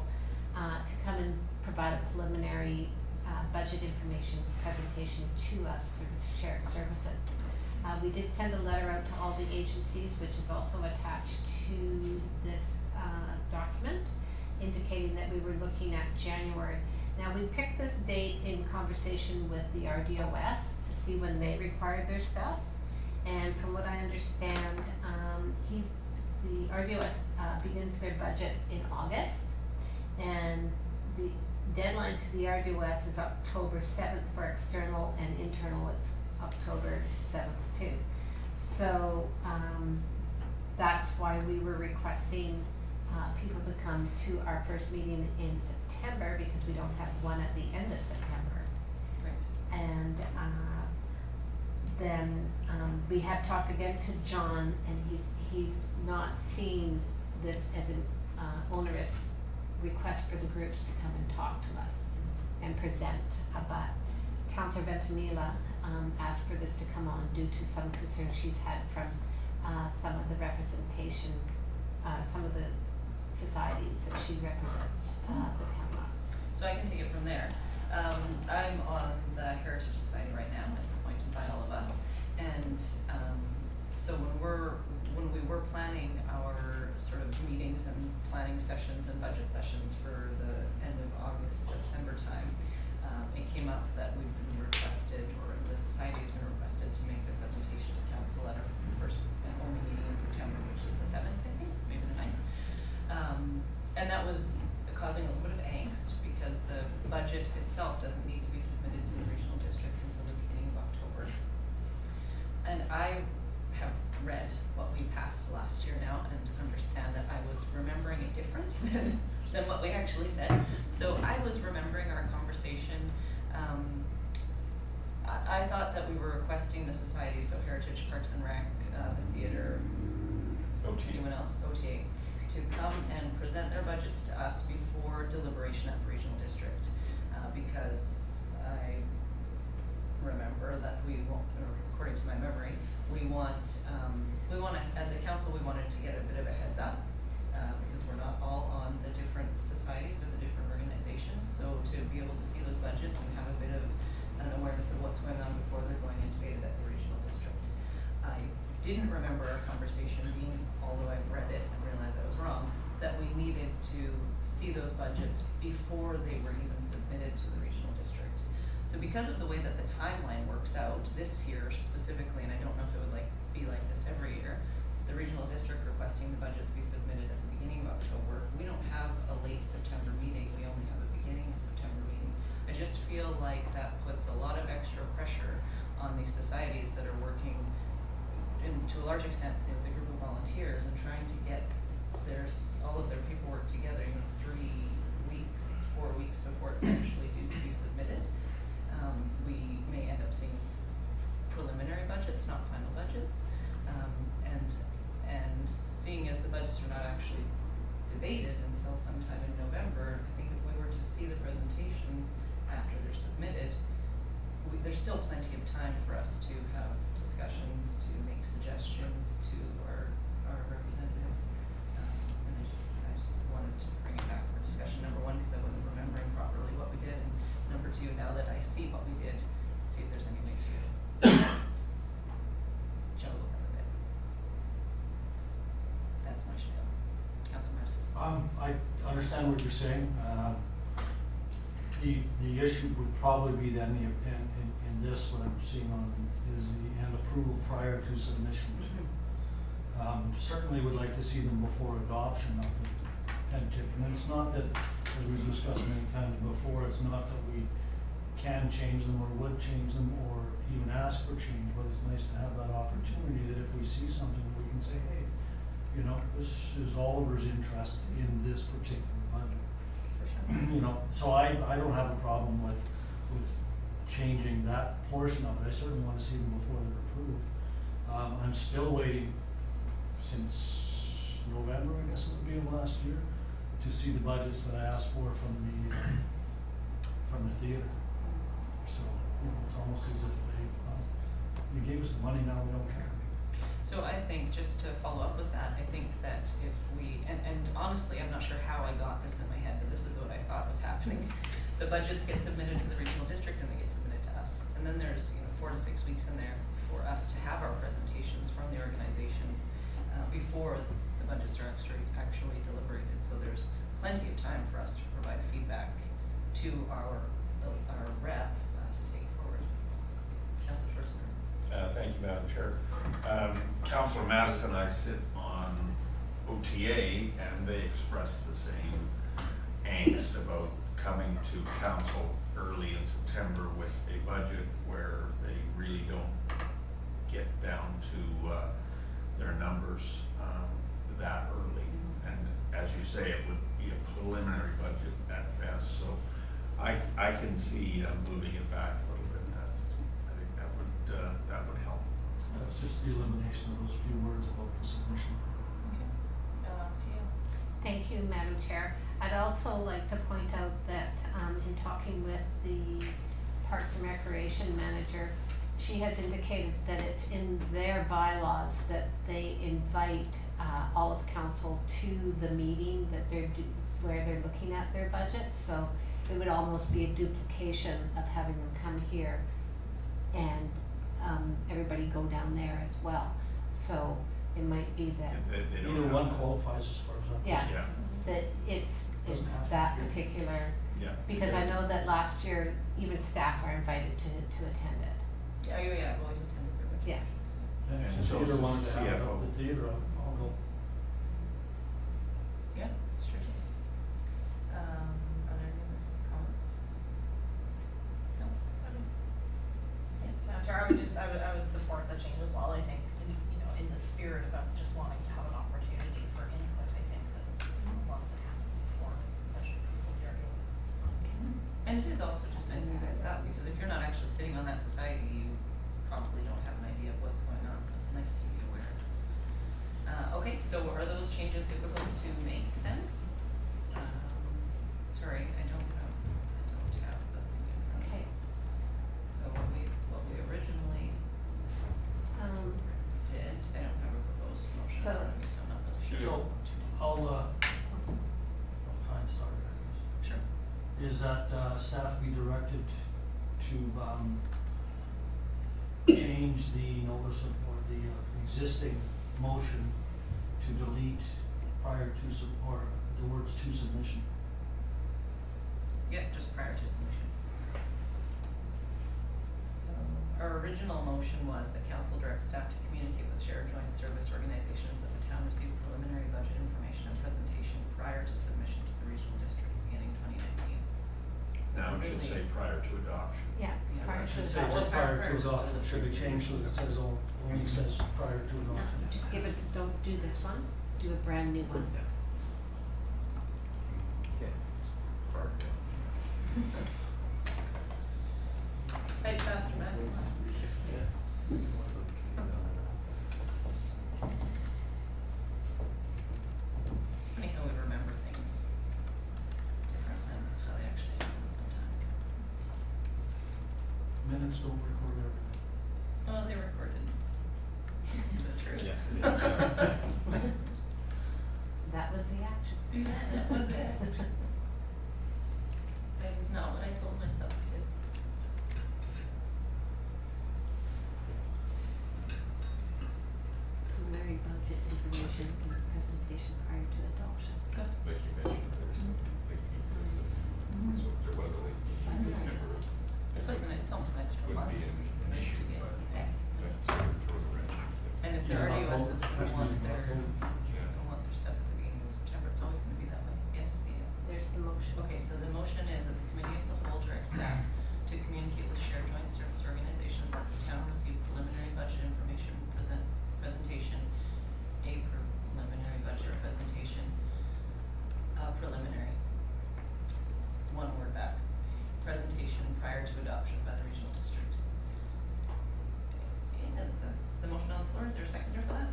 to come and provide a preliminary budget information presentation to us for the shared services. We did send a letter out to all the agencies, which is also attached to this document, indicating that we were looking at January. Now, we picked this date in conversation with the RDOS to see when they required their stuff. And from what I understand, the RDOS begins their budget in August. And the deadline to the RDOS is October 7th for external, and internal it's October 7th too. So that's why we were requesting people to come to our first meeting in September, because we don't have one at the end of September. Right. And then we have talked again to John, and he's not seeing this as an onerous request for the groups to come and talk to us and present. But Councillor Veintimilla asked for this to come on due to some concerns she's had from some of the representation, some of the societies that she represents, the town of. So I can take it from there. I'm on the Heritage Society right now, as appointed by all of us. And so when we were planning our sort of meetings and planning sessions and budget sessions for the end of August, September time, it came up that we've been requested, or the society has been requested to make the presentation to council at our first and only meeting in September, which is the 7th, I think, maybe the 9th. And that was causing a little bit of angst, because the budget itself doesn't need to be submitted to the regional district until the beginning of October. And I have read what we passed last year now and understand that I was remembering it different than what we actually said. So I was remembering our conversation. I thought that we were requesting the society, so Heritage, Parks and Rec, the theater, OTA. anyone else, OTA, to come and present their budgets to us before deliberation at the regional district, because I remember that we want, or according to my memory, we want to, as a council, we wanted to get a bit of a heads up, because we're not all on the different societies or the different organizations, so to be able to see those budgets and have a bit of an awareness of what's going on before they're going into beta at the regional district. I didn't remember our conversation being, although I've read it and realized I was wrong, that we needed to see those budgets before they were even submitted to the regional district. So because of the way that the timeline works out this year specifically, and I don't know if it would be like this every year, the regional district requesting the budgets be submitted at the beginning of October. We don't have a late September meeting, we only have a beginning of September meeting. I just feel like that puts a lot of extra pressure on these societies that are working, and to a large extent, with a group of volunteers, and trying to get all of their paperwork together, 3 weeks, 4 weeks before it's actually due to be submitted. We may end up seeing preliminary budgets, not final budgets, and seeing as the budgets are not actually debated until sometime in November, I think if we were to see the presentations after they're submitted, there's still plenty of time for us to have discussions, to make suggestions to our representative. And I just wanted to bring it back for discussion, number one. I understand what you're saying. The issue would probably be then in this, what I'm seeing on, is the and approval prior to submission. Certainly would like to see them before adoption of the pen tip. And it's not that, as we've discussed many times before, it's not that we can change them or would change them or even ask for change, but it's nice to have that opportunity that if we see something, we can say, hey, you know, this is Oliver's interest in this particular budget. For sure. You know, so I don't have a problem with changing that portion of it. I certainly want to see them before they're approved. I'm still waiting since November, I guess it would be, of last year, to see the budgets that I asked for from the theater. So, you know, it's almost as if you gave us the money, now we don't care. So I think, just to follow up with that, I think that if we, and honestly, I'm not sure how I got this in my head, but this is what I thought was happening. The budgets get submitted to the regional district and they get submitted to us. And then there's, 4 to 6 weeks in there for us to have our presentations from the organizations before the budgets are actually deliberated. So there's plenty of time for us to provide feedback to our rep to take forward. Councillor Schwarzenberg. Thank you, Madam Chair. Councillor Madison and I sit on OTA, and they expressed the same angst about coming to council early in September with a budget where they really don't get down to their numbers that early. And as you say, it would be a preliminary budget at best. So I can see moving it back a little bit. I think that would help. It's just the elimination of those few words about the submission. Okay. CL. Thank you, Madam Chair. I'd also like to point out that in talking with the Parks and Recreation Manager, she has indicated that it's in their bylaws that they invite all of council to the meeting that where they're looking at their budget. So it would almost be a duplication of having them come here and everybody go down there as well. So it might be that, They don't Either have one to- qualifies as far as I'm Yeah. concerned. that it's Doesn't have to that be. particular, Yeah. because I know that last year even staff are invited to attend it. Yeah, I've always attended their budget Yeah. sessions. And And if so the theater is the wanted to have it CFO. up the theater, I'll go. Yeah, that's true. Are there any other comments? No? Madam Chair, I would support the change as well. I think, in the spirit of us just wanting to have an opportunity for input, I think that as long as it happens before budget approval, the argument is it's not. And it is also just nice to have heads up, because if you're not actually sitting on that society, you probably don't have an idea of what's going on, so it's nice to be aware. Okay, so are those changes difficult to make then? Sorry, I don't have the thing in front of Okay. me. So what we originally did, I don't have a proposed motion in So- front of me, so I'm not really sure. So, what to do. I'll try and start it, I guess. Sure. Is that staff be directed to change the notice of, or the existing motion to delete prior to or the words to submission? Yep, just prior to submission. So, our original motion was that council directs staff to communicate with shared joint service organizations that the town receive preliminary budget information and presentation prior to submission to the regional district beginning 2019. So Now it should really- say prior to adoption. Yeah, Yeah, prior It to should the say Well, just adoption. prior to adoption, it should be changed so that it says, only says prior to No, adoption. just don't do this one, do a brand new one. Yeah, it's hard to. Type faster, man. It's funny how we remember things different than how they actually happen sometimes. Minutes don't record everything. Well, they recorded the truth. Yeah, it is. That was the action. That was it. That was not what I told myself I did. Preliminary budget information and presentation prior to adoption. Good. Like it's an extra month. wouldn't be an issue, Yeah. but Yeah. that sort of throws a wrench into it. And if Yeah, there are about USs who first want week of their, October. who want their stuff at the beginning of September, it's always gonna be that way. Yes, yeah. There's the motion. Okay, so the motion is that the committee of the whole directs staff to communicate with shared joint service organizations that the town receive preliminary budget information presentation, a preliminary budget presentation, preliminary, one word back, presentation prior to adoption by the regional district. Okay, and that's the motion on the floor. Is there a seconder for that?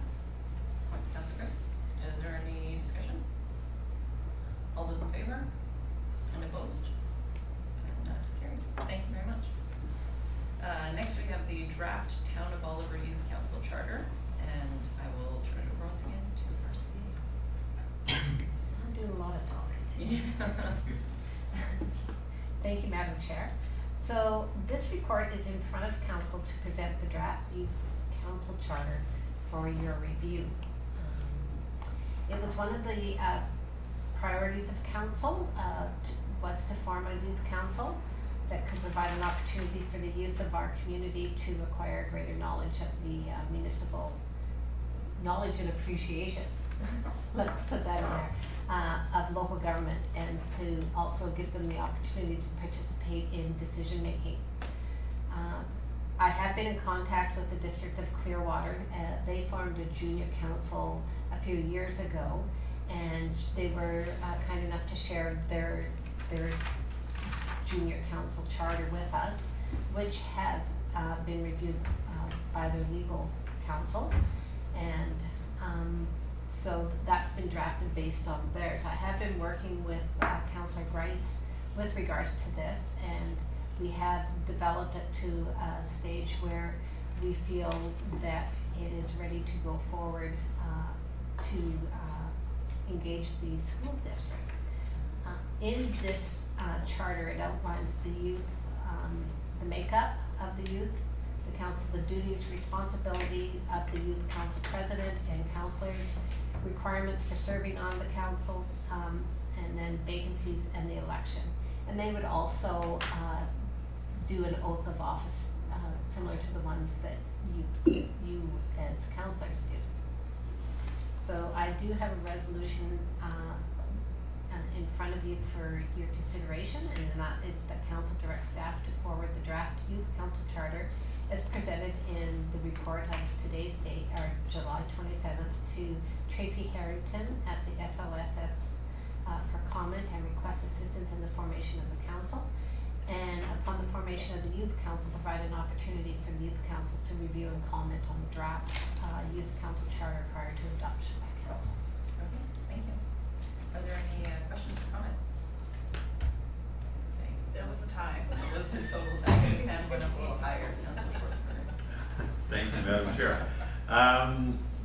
Councillor Grice. Is there any discussion? All those in favor? And opposed? And that's carried. Thank you very much. Next we have the draft Town of Oliver Youth Council Charter, and I will turn it over once again to our CEO. I'm doing a lot of talking today. Thank you, Madam Chair. So this report is in front of council to present the draft youth council charter for your review. It was one of the priorities of council, was to form a youth council that could provide an opportunity for the youth of our community to acquire greater knowledge of the municipal knowledge and appreciation. Let's put that in there, of local government, and to also give them the opportunity to participate in decision making. I have been in contact with the District of Clearwater. They formed a junior council a few years ago, and they were kind enough to share their junior council charter with us, which has been reviewed by their legal counsel, and so that's been drafted based on theirs. I have been working with Councillor Grice with regards to this, and we have developed it to a stage where we feel that it is ready to go forward to engage the school district. In this charter, it outlines the youth, the makeup of the youth, the council, the duties, responsibility of the youth council president and councillors, requirements for serving on the council, and then vacancies and the election. And they would also do an oath of office, similar to the ones that you as councillors do. So I do have a resolution in front of you for your consideration, and that is that council directs staff to forward the draft youth council charter as presented in the report of today's date, or July 27th, to Tracy Harrington at the SLSS for comment and request assistance in the formation of the council. And upon the formation of the youth council, provide an opportunity for the youth council to review and comment on the draft youth council charter prior to adoption by council. Okay, thank you. Are there any questions or comments? Okay. It was a tie. It was a total tie. His hand went up a little higher, Councillor Schwarzenberger. Thank you, Madam Chair.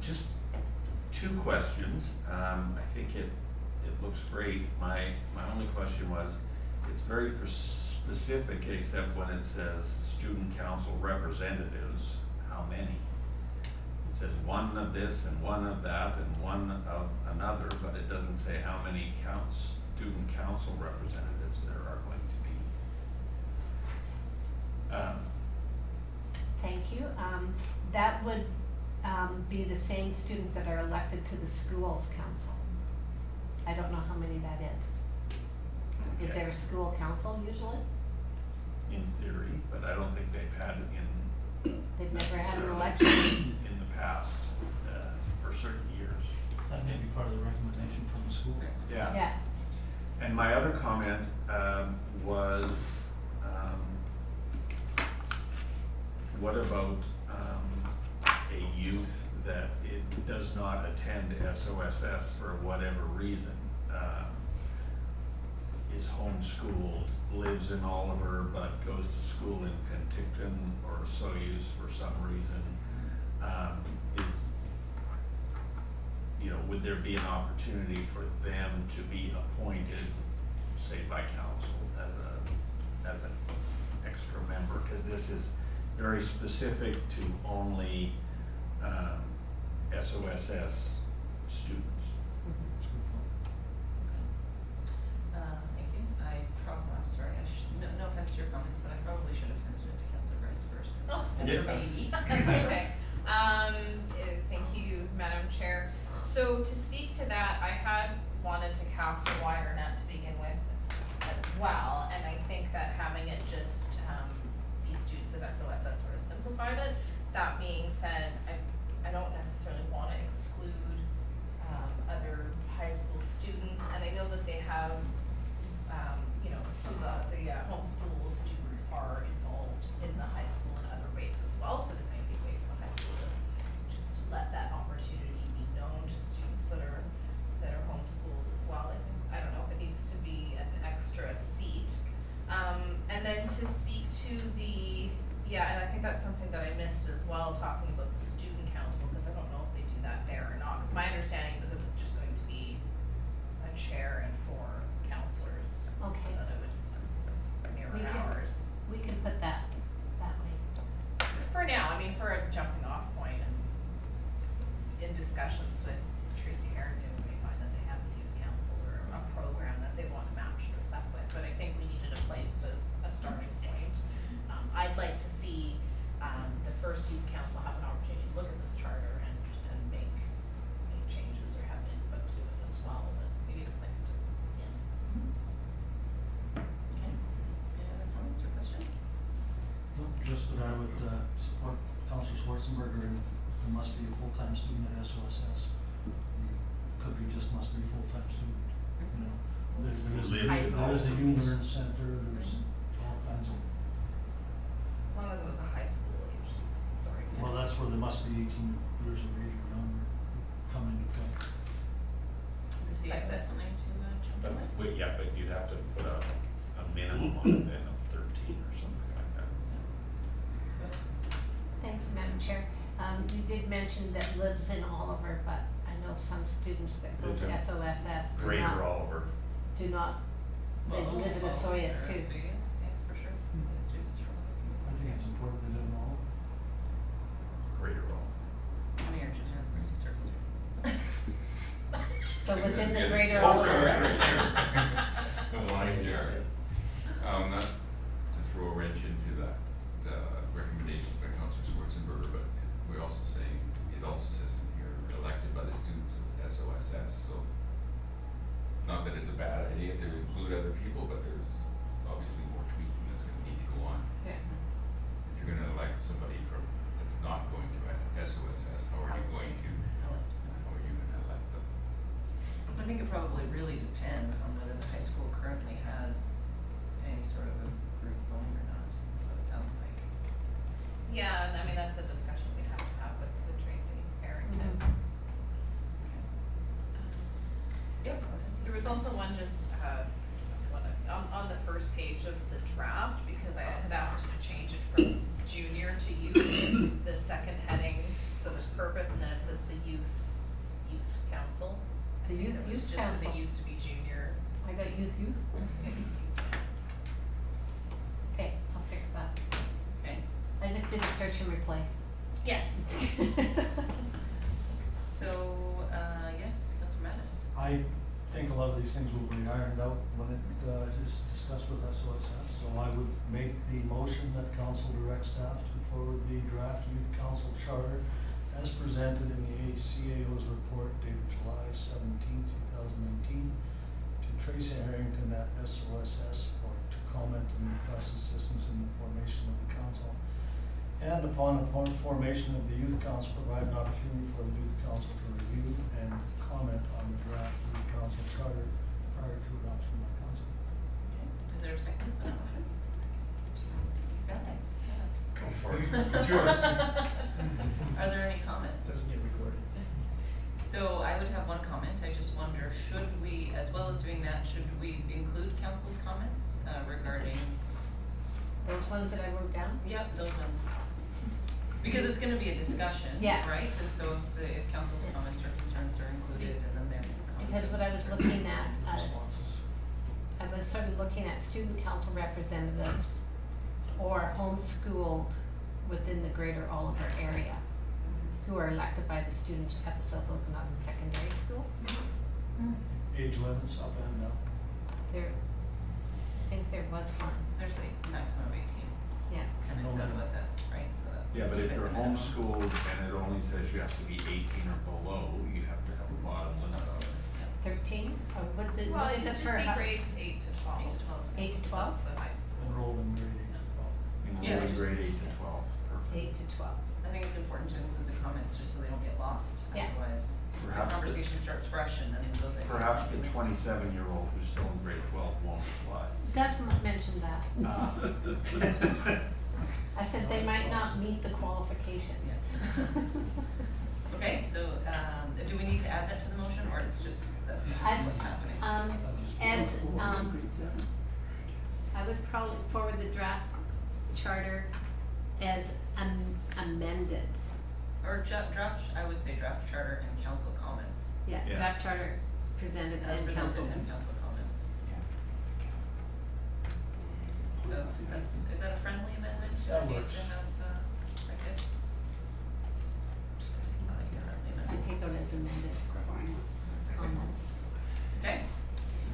Just two questions. I think it looks great. My only question was, it's very specific, except when it says student council representatives, how many? It says one of this and one of that and one of another, but it doesn't say how many student council representatives there are going to be. Thank you. That would be the same students that are elected to the schools council. I don't know how many that is. Is Okay. there a school council usually? In theory, but I don't think they've had it They've never had an necessarily election. in the past, for certain years. That may be part of the recommendation from the school. Yeah. And my other comment was, what about a youth that it does not attend SOSS for whatever reason? Is homeschooled, lives in Oliver, but goes to school in Penticton or Soyuz for some reason. Would there be an opportunity for them to be appointed, say by council, as an extra member? Because this is very specific to only SOSS students. Thank you. I'm sorry, no offense to your comments, but I probably should have handed it to Councillor Laura's first. Oh. It's her baby. That's okay. Thank you, Madam Chair. So to speak to that, I had wanted to cast a wider net to begin with as well, and I think that having it just be students of SOSS sort of simplified it. That being said, I don't necessarily wanna exclude other high school students, and I know that they have, you know, some of the homeschool students are involved in the high school in other ways as well, so there might be a way for the high school to just let that opportunity be known to students that are homeschooled as well. I don't know if it needs to be an extra seat. And then to speak to and I think that's something that I missed as well, talking about the student council, because I don't know if they do that there or not, because my understanding was it was just going to be a chair and 4 counselors. Okay. So that it would mirror ours. We can put that way. For now, I mean, for a jumping off point, and in discussions with Tracy Harrington, we may find that they have a youth council or a program that they want to match this up with, but I think we needed a starting point. I'd like to see, the first youth council have an opportunity to look at this charter and make changes or have input to it as well, but we need a place to begin. Okay, any other comments or questions? No, just that I would support Councillor Schwarzenberger, and there must be a full-time student at SOSS. Could be just must be a full-time student, you know. There is a ULearn center, there's all kinds of, As long as it was a high school age student, sorry. well, that's where there must be 18 years of age or younger coming to play. Does he have something to jump in with? But you'd have to put a minimum on it then of 13 or something like that. Thank you, Madam Chair. You did mention that lives in Oliver, but I know some students that go Lives to in SOSS Greater Oliver. do not, they Well, live in follows Osoyoos there, too. So yes, yeah, for sure. The students from other I communities. think it's important to live in all. Greater Oliver. One of your Janet's and you circled it. So within the Yeah, greater it's Oliver. right here. The line jar. Not to throw a wrench into that, recommendations by Councillor Schwarzenberger, but we also say, it also says in here, elected by the students of SOSS, so not that it's a bad idea to include other people, but there's obviously more tweaking that's gonna need to go on. Yeah. If you're gonna elect somebody that's not going to SOSS, how are you going to elect them? I think it probably really depends on whether the high school currently has any sort of a group going or not, so it sounds like. Yeah, and I mean, that's a discussion we'd have to have with Tracy Harrington. Mhm. Yep. There was also one just, on the first page of the draft, because I had asked you to change it from junior to youth, the second heading, so there's purpose, and then it says the youth council. I The think youth it was just 'cause council. it used to be junior. I got youth. Okay, I'll fix that. Okay, I just did a search and replace. Yes. so, yes, Councillor Mattis? I think a lot of these things will be ironed out when it is discussed with SOSS, so I would make the motion that council direct staff to forward the draft youth council charter as presented in the CAO's report dated July 17th, 2019, to Tracy Harrington at SOSS to comment and request assistance in the formation of the council. And upon formation of the youth council, provide an opportunity for the youth council to review and comment on the draft youth council charter prior to adoption by council. Okay, is there a second for that motion? Guys, Go for it. It's yours. Are there any comments? Doesn't get recorded. So I would have one comment, I just wonder, should we, as well as doing that, should we include council's comments regarding, Those ones that I wrote down? yep, those ones? Because it's gonna be a discussion, Yeah. right? And so if council's comments or concerns are included and then their comments. Because what I was looking at, Responses. I was sort of looking at student council representatives or homeschooled within the greater Oliver area who are elected by the students at the South Okanagan Secondary School. Age limits up and down. There, I think there was one. There's a maximum of 18. Yeah. And No it's minimum. SOSS, right, so that. Yeah, but if keep it you're the minimum. homeschooled and it only says you have to be 18 or below, you have to have a bottom limit on it. 13, or Well, what it is should it just for? be grades 8 to 12. 8 to 12? That's the high school. Enrolled in grade 8 as well. Yeah, Enroll in just- grade 8 to 12, perfect. 8 to 12. I think it's important to include the comments just so they don't get lost, Yeah. otherwise the Perhaps the- conversation starts fresh and then it goes like. Perhaps the 27-year-old who's still in grade 12 won't apply. Doug mentioned that. Ah. I said they might not meet the qualifications. Okay, so, do we need to add that to the motion, or it's just, that's just I'd- what's happening? As, I would probably forward the draft charter as amended. Or draft, I would say draft charter and council comments, Yeah, Yeah. draft charter presented as and presented council. in council comments. So that's, is that a friendly amendment? Do I That need works. to have, second? I like a friendly I amendment. take it as amended comments. Okay,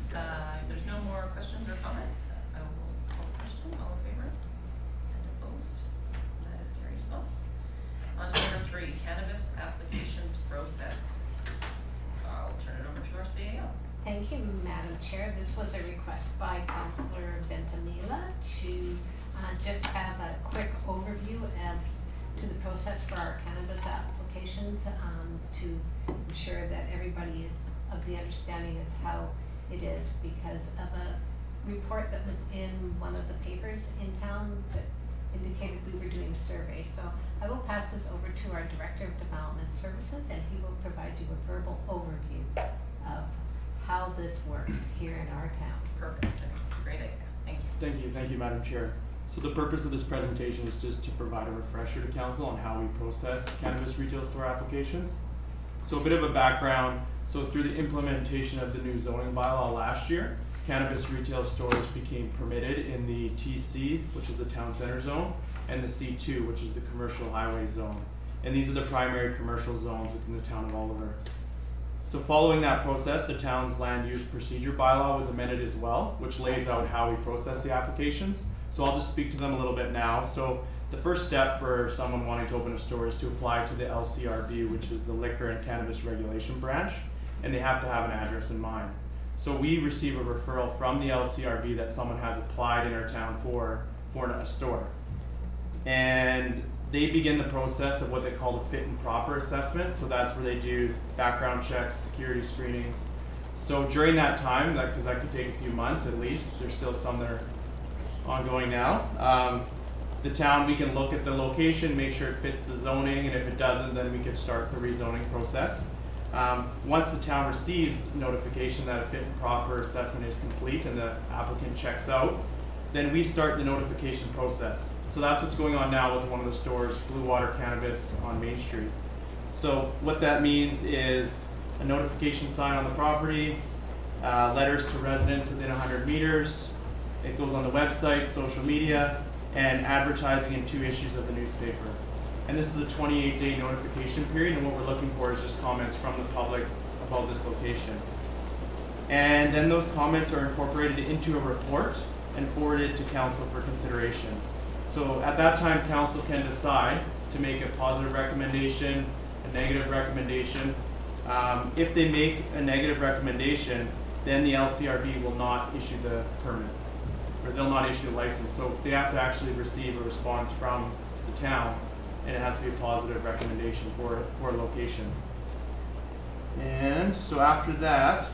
if there's no more questions or comments, I will call the question, all in favor? And opposed? That is carried as well. On to number 3, Cannabis Applications Process. I'll turn it over to our CAO. Thank you, Madam Chair. This was a request by Councillor Veintimilla to just have a quick overview to the process for our cannabis applications, to ensure that everybody is of the understanding as how it is, because of a report that was in one of the papers in town that indicated we were doing a survey. So I will pass this over to our Director of Development Services, and he will provide you a verbal overview of how this works here in our town. Perfect, I think it's a great idea, thank you. Thank you, Madam Chair. So the purpose of this presentation is just to provide a refresher to council on how we process cannabis retail store applications. So a bit of a background, so through the implementation of the new zoning bylaw last year, cannabis retail stores became permitted in the TC, which is the town center zone, and the C2, which is the commercial highway zone. And these are the primary commercial zones within the town of Oliver. So following that process, the town's land use procedure bylaw was amended as well, which lays out how we process the applications. So I'll just speak to them a little bit now. So the first step for someone wanting to open a store is to apply to the LCRB, which is the Liquor and Cannabis Regulation Branch, and they have to have an address in mind. So we receive a referral from the LCRB that someone has applied in our town for a store. And they begin the process of what they call the fit and proper assessment. So that's where they do background checks, security screenings. So during that time, because that could take a few months at least, there's still some that are ongoing now. The town, we can look at the location, make sure it fits the zoning, and if it doesn't, then we could start the rezoning process. Once the town receives notification that a fit and proper assessment is complete and the applicant checks out, then we start the notification process. So that's what's going on now with one of the stores, Blue Water Cannabis on Main Street. So what that means is a notification sign on the property, letters to residents within 100 meters. It goes on the website, social media, and advertising in 2 issues of the newspaper. And this is a 28-day notification period, and what we're looking for is just comments from the public about this location. And then those comments are incorporated into a report and forwarded to council for consideration. So at that time, council can decide to make a positive recommendation, a negative recommendation. If they make a negative recommendation, then the LCRB will not issue the permit, or they'll not issue the license. So they have to actually receive a response from the town, and it has to be a positive recommendation for a location. And so after that,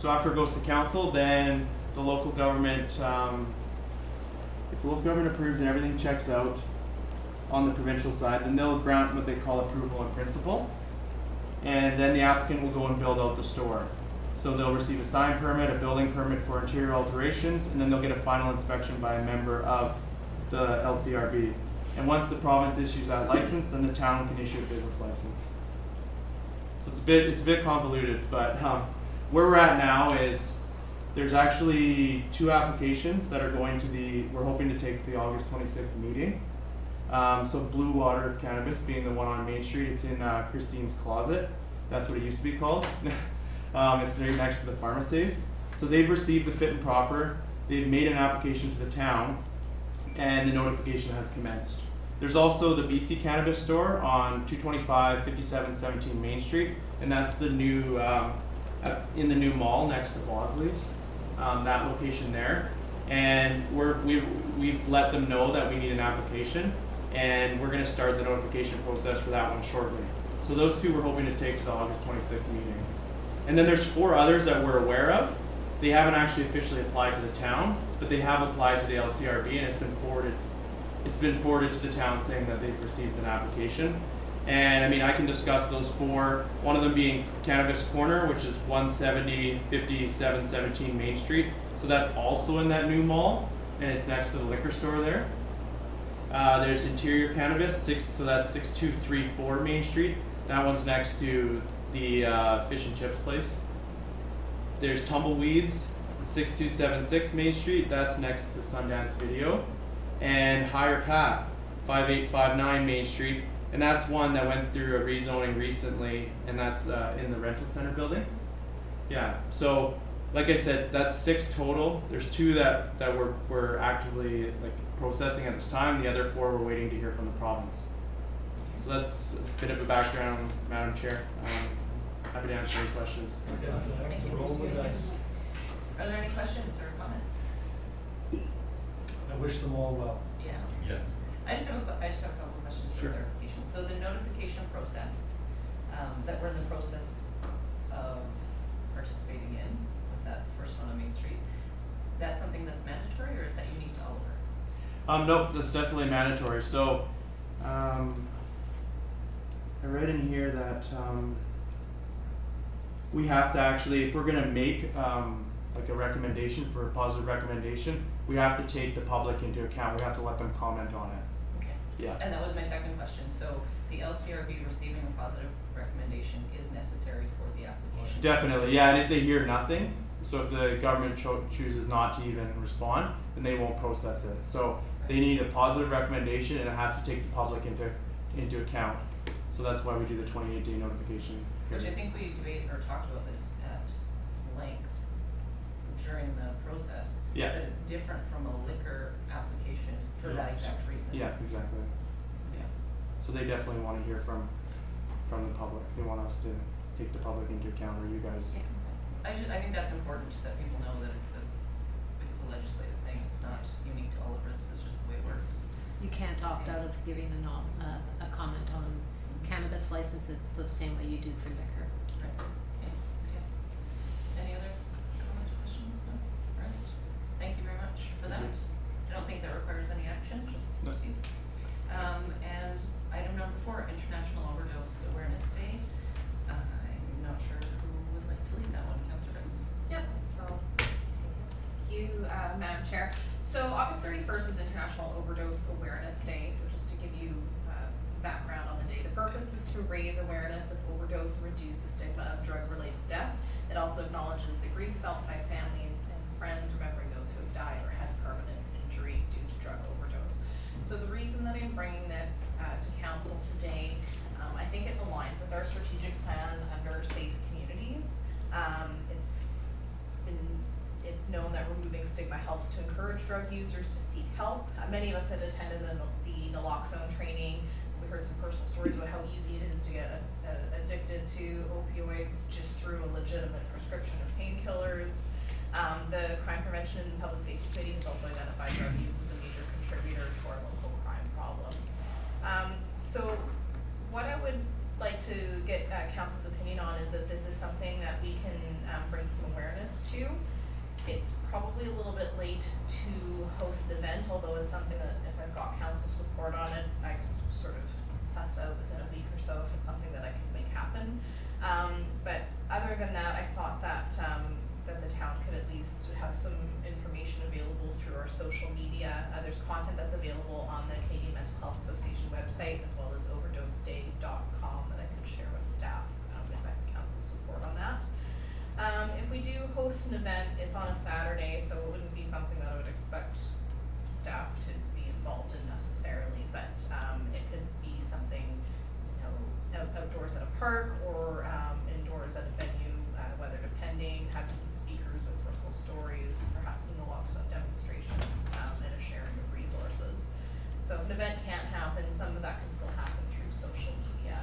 after it goes to council, then the local government, if the local government approves and everything checks out on the provincial side, then they'll grant what they call approval in principle. And then the applicant will go and build out the store. So they'll receive a sign permit, a building permit for interior alterations, and then they'll get a final inspection by a member of the LCRB. And once the province issues that license, then the town can issue a business license. So it's a bit convoluted, but where we're at now is there's actually 2 applications that are going to we're hoping to take to the August 26th meeting. So Blue Water Cannabis being the one on Main Street, it's in Christine's Closet. That's what it used to be called. It's right next to the Pharmacy. So they've received the fit and proper. they've made an application to the town, and the notification has commenced. There's also the BC Cannabis Store on 225 5717 Main Street, and that's the new in the new mall next to Bosley's, that location there. And we've let them know that we need an application, and we're going to start the notification process for that one shortly. So those two we're hoping to take to the August 26th meeting. And then there's 4 others that we're aware of. They haven't actually officially applied to the town, but they have applied to the LCRB, and it's been forwarded to the town saying that they've received an application. And I mean, I can discuss those 4, one of them being Cannabis Corner, which is 170 5717 Main Street. So that's also in that new mall, and it's next to the liquor store there. There's Interior Cannabis, so that's 6234 Main Street. That one's next to the fish and chips place. There's Tumbleweeds, 6276 Main Street. That's next to Sundance Video. And Higher Path, 5859 Main Street. And that's one that went through a rezoning recently, and that's in the rental center building. Yeah, so like I said, that's 6 total. There's 2 that we're actively like processing at this time. The other 4 we're waiting to hear from the province. So that's a bit of a background, Madam Chair. Happy to answer any questions. Thank you. Roll the dice. Are there any questions or comments? I wish them all well. Yeah. Yes. I just have a couple of questions for Sure. clarification. So the notification process, that we're in the process of participating in, with that first one on Main Street, that's something that's mandatory, or is that unique to Oliver? Nope, that's definitely mandatory. So, I read in here that we have to actually, if we're gonna make like a recommendation for a positive recommendation, we have to take the public into account. We have to let them comment on it. Okay. Yeah. And that was my second question. So the LCRB receiving a positive recommendation is necessary for the application? Definitely, yeah. And if they hear nothing, so if the government chooses not to even respond, then they won't process it. So they need a positive recommendation, and it has to take the public into account. So that's why we do the 28-day notification Which I period. think we debated or talked about this at length during the process. Yeah. That it's different from a liquor application for that exact reason. Yeah, exactly. Yeah. So they definitely want to hear from the public. They want us to take the public into account, or you guys. Yeah. I think that's important that people know that it's a legislative thing. It's not unique to Oliver. This is just the way it works. You can't opt out of giving a comment on cannabis license. It's the same way you do for liquor. Right. Yeah. Okay. Any other comments or questions? No? Right. Thank you very much for that. I don't think that requires any action, just No. proceed. And item number 4, International Overdose Awareness Day. I'm not sure who would like to lead that one, Councillor Rice. Yep, so, thank you, Madam Chair. So August 31st is International Overdose Awareness Day, so just to give you some background on the day, the purpose is to raise awareness of overdose and reduce the stigma of drug-related death. It also acknowledges the grief felt by families and friends remembering those who have died or had permanent injury due to drug overdose. So the reason that I'm bringing this to council today, I think it aligns with our strategic plan under Safe Communities. It's known that removing stigma helps to encourage drug users to seek help. Many of us had attended the naloxone training. We heard some personal stories about how easy it is to get addicted to opioids just through a legitimate prescription of painkillers. The Crime Prevention and Public Safety Committee has also identified drug use as a major contributor to our local crime problem. So what I would like to get council's opinion on is if this is something that we can bring some awareness to. It's probably a little bit late to host an event, although it's something that if I've got council support on it, I can sort of suss out within a week or so if it's something that I can make happen. But other than that, I thought that that the town could at least have some information available through our social media. There's content that's available on the Canadian Mental Health Association website, as well as overdoseday.com that I can share with staff if I have council's support on that. If we do host an event, it's on a Saturday, so it wouldn't be something that I would expect staff to be involved in necessarily, but it could be something, outdoors at a park or indoors at a venue, weather depending, have some speakers with personal historical stories, perhaps some naloxone demonstrations, and a sharing of resources. So if an event can't happen, some of that can still happen through social media.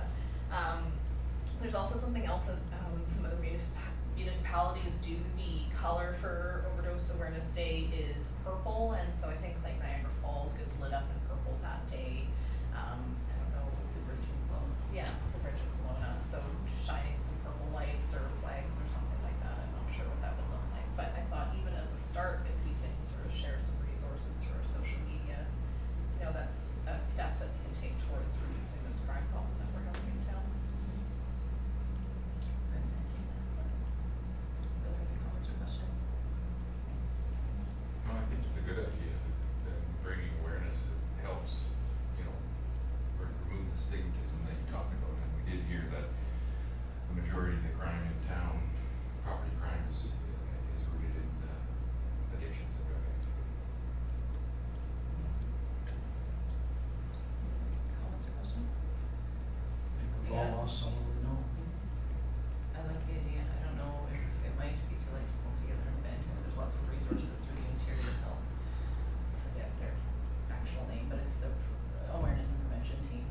There's also something else that some other municipalities do. The color for Overdose Awareness Day is purple, and so I think like Niagara Falls gets lit up in purple that day. I don't know, The bridge in Kelowna. yeah, the bridge in Kelowna, so shining some purple lights or flags or something like that, I'm not sure what that would look like. But I thought even as a start, if we can sort of share some resources through our social media, you know, that's a step that we can take towards reducing this crime problem that we're having in town. Are there any comments or questions? No, I think it's a good idea, that bringing awareness helps, you know, remove the stigmatism that you talked about. And we did hear that the majority of the crime in town, property crime, is rooted in addictions and drug activity. Comments or questions? I think we've Yeah. all lost someone we know. I like the idea. I don't know if it might be too late to pull together an event, and there's lots of resources through the Interior Health. I forget their actual name, but it's the awareness and prevention team.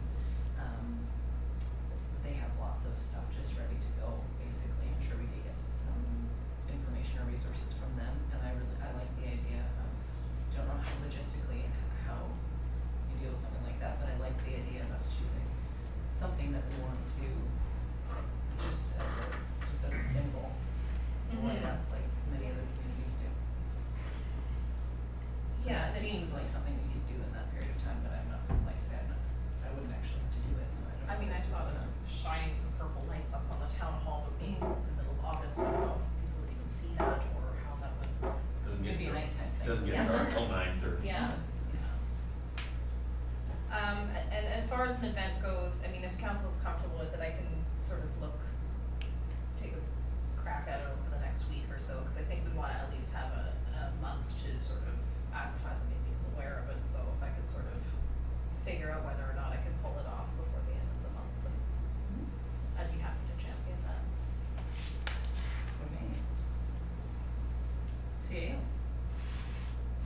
They have lots of stuff just ready to go, basically. I'm sure we could get some information or resources from them, and I like the idea of, don't know how logistically how you deal with something like that, but I like the idea of us choosing something that we want to just as a symbol, light up like many other communities do. So Yeah, it seems like something we could do in that period of time, but I'm not, like I said, I wouldn't actually have to do it, so I don't know. I mean, I if it's thought doable. of shining some purple lights up on the town hall, but being in the middle of August, I don't know if people would even see that or how that would. Doesn't get Maybe a dark. nighttime thing. Doesn't get Yeah. dark till 9:30. Yeah. And as far as an event goes, I mean, if council's comfortable with it, I can sort of take a crack at it over the next week or so, cause I think we wanna at least have a month to sort of advertise and make people aware of it, so if I could sort of figure out whether or not I can pull it off before the end of the month, then I'd be happy to champion that. Okay. TA.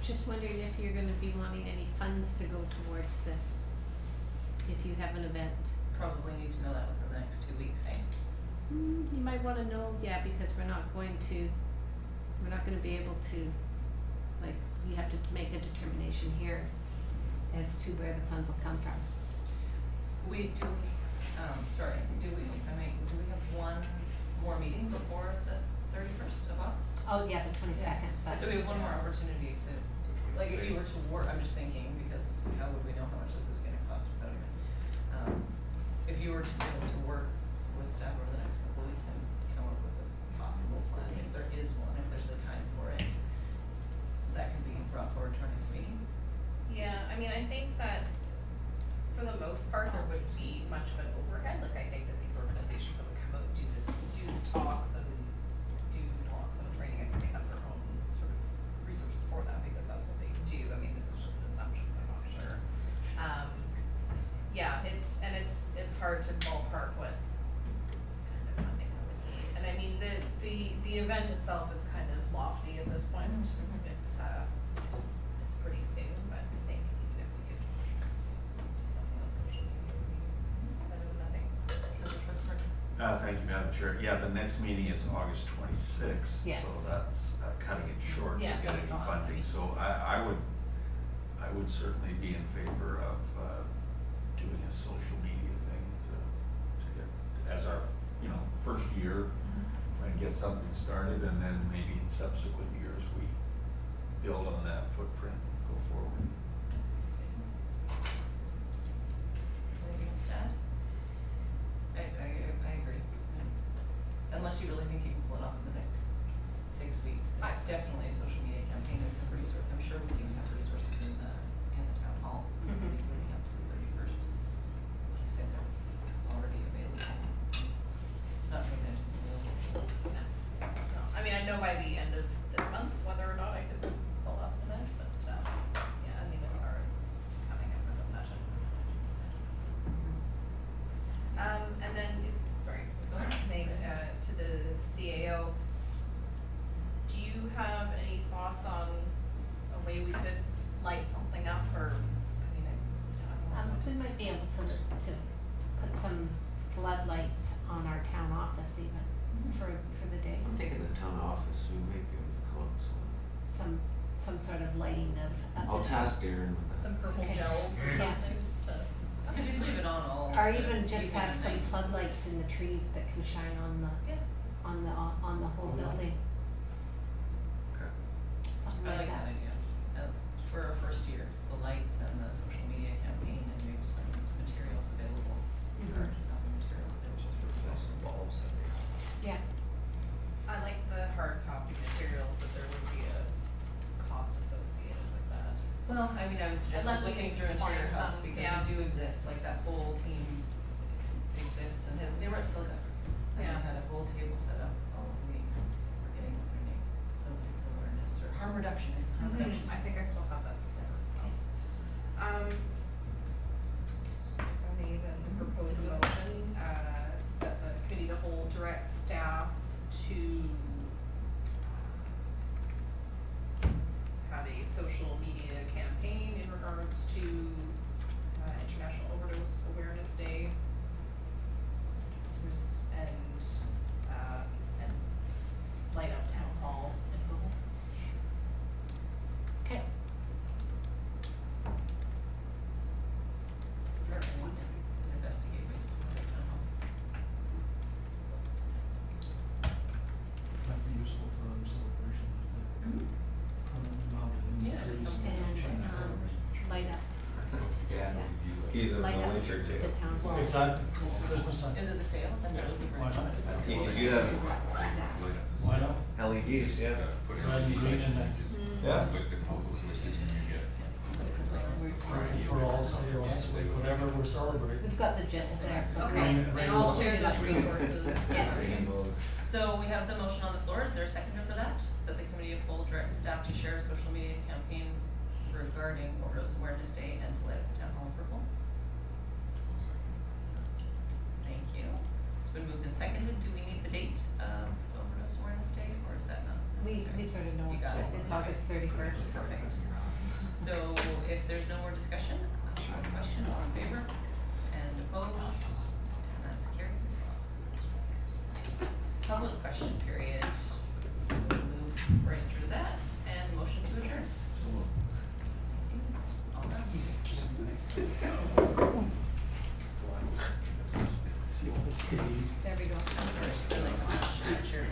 Just wondering if you're gonna be wanting any funds to go towards this, if you have an event. Probably need to know that within the next 2 weeks, eh? You might wanna know, yeah, because we're not gonna be able to, like, we have to make a determination here as to where the funds will come from. Do we have one more meeting before the 31st of August? Oh, yeah, the 22nd, but. So we have one more opportunity to, like, if you were to work, I'm just thinking, because how would we know how much this is gonna cost without even, if you were to be able to work with staff over the next couple of weeks and come up with a possible plan, if there is one, if there's the time for it, that can be brought forward to our next meeting. Yeah, I mean, I think that for the most part, there wouldn't be much of an overhead, like I think that these organizations that would come out, do the talks and do naloxone training, I think they have their own sort of resources for that, because that's what they do, I mean, this is just an assumption, I'm not sure. Yeah, it's hard to ballpark what kind of funding we would need, and I mean, the event itself is kind of lofty at this point, it's pretty soon, but I think even if we could do something on social media, would be better than nothing. Councillor Schwartzberg? Thank you, Madam Chair. Yeah, the next meeting is August 26th, Yeah. so that's cutting it short to Yeah, get that's any not- funding. So I would certainly be in favor of doing a social media thing to get, as our, first year, and get something started, and then maybe in subsequent years, we build on that footprint and go forward. Anything else to add? I agree. Unless you really think you can pull it off in the next 6 weeks, then definitely a social media campaign and some resource, I'm sure we can have resources in the town hall leading up to the 31st. Like you said, they're already available. It's not made into available. No, I mean, I know by the end of this month whether or not I could pull off an event, but, yeah, I mean, as far as coming up with a budget, and then, sorry, Go ahead. Meg, to the CAO, do you have light something up, or, I mean, I don't know. We might be able to put some floodlights on our town office even for the day. I'm thinking the town office, we might be able to come up with some. Some sort of lighting of. I'll task Darren with that. Some purple Okay. gels or Yeah. something, just to. Cause you leave it on all. Or even just evening have and some night. floodlights in the trees that can shine on the, Yeah. on the whole building, Okay. something I like like that idea, for our first year, the lights and the social media campaign and maybe some materials available. Mhm. Materials available. Just replace some bulbs that they have. Yeah, I like the hard copy material, but there would be a cost associated with that. Well, I mean, I would suggest Unless just we looking can through interior find health, some, because yeah. they do exist, like that whole team exists and they were at Silica. And Yeah. they had a whole table set up with all of the, forgetting what their name, it's awareness or harm reduction, it's harm Mhm. reduction. I think I still have that there. If I may then propose a motion, that the committee of the whole directs staff to have a social media campaign in regards to International Overdose Awareness Day. And light up town hall in Humboldt. okay, Or and investigate ways to make it done. Might be useful for other celebrations, mounted in the Yeah, trees. something. and light up Yeah, he's in the light up winter too. the town hall. Exactly, Christmas time. Is it the sales? I know it was the Why not? Is it You the- can do that with Why not? LEDs, yeah. Red and green and then Yeah. Click the couple switches and you get. for all, whatever we're celebrating. We've got the gist there. Okay, Rain- and rain I'll will- share those resources. Yes. Rainbow. So we have the motion on the floor, is there a seconder for that? That the committee of whole direct staff to share a social media campaign regarding Overdose Awareness Day and to light up the town hall purple? Thank you. It's been moved and seconded, do we need the date of Overdose Awareness Day, or is that not necessary? We sort of know, You got it. it's August 31st. Perfect. So if there's no more discussion, on the question, all in favor? And opposed? And that's carried as well. Public question period. We'll move right through that and motion to adjourn. Thank you. All done. See all the stains. There we go. I'm sorry, I like, I'm sure.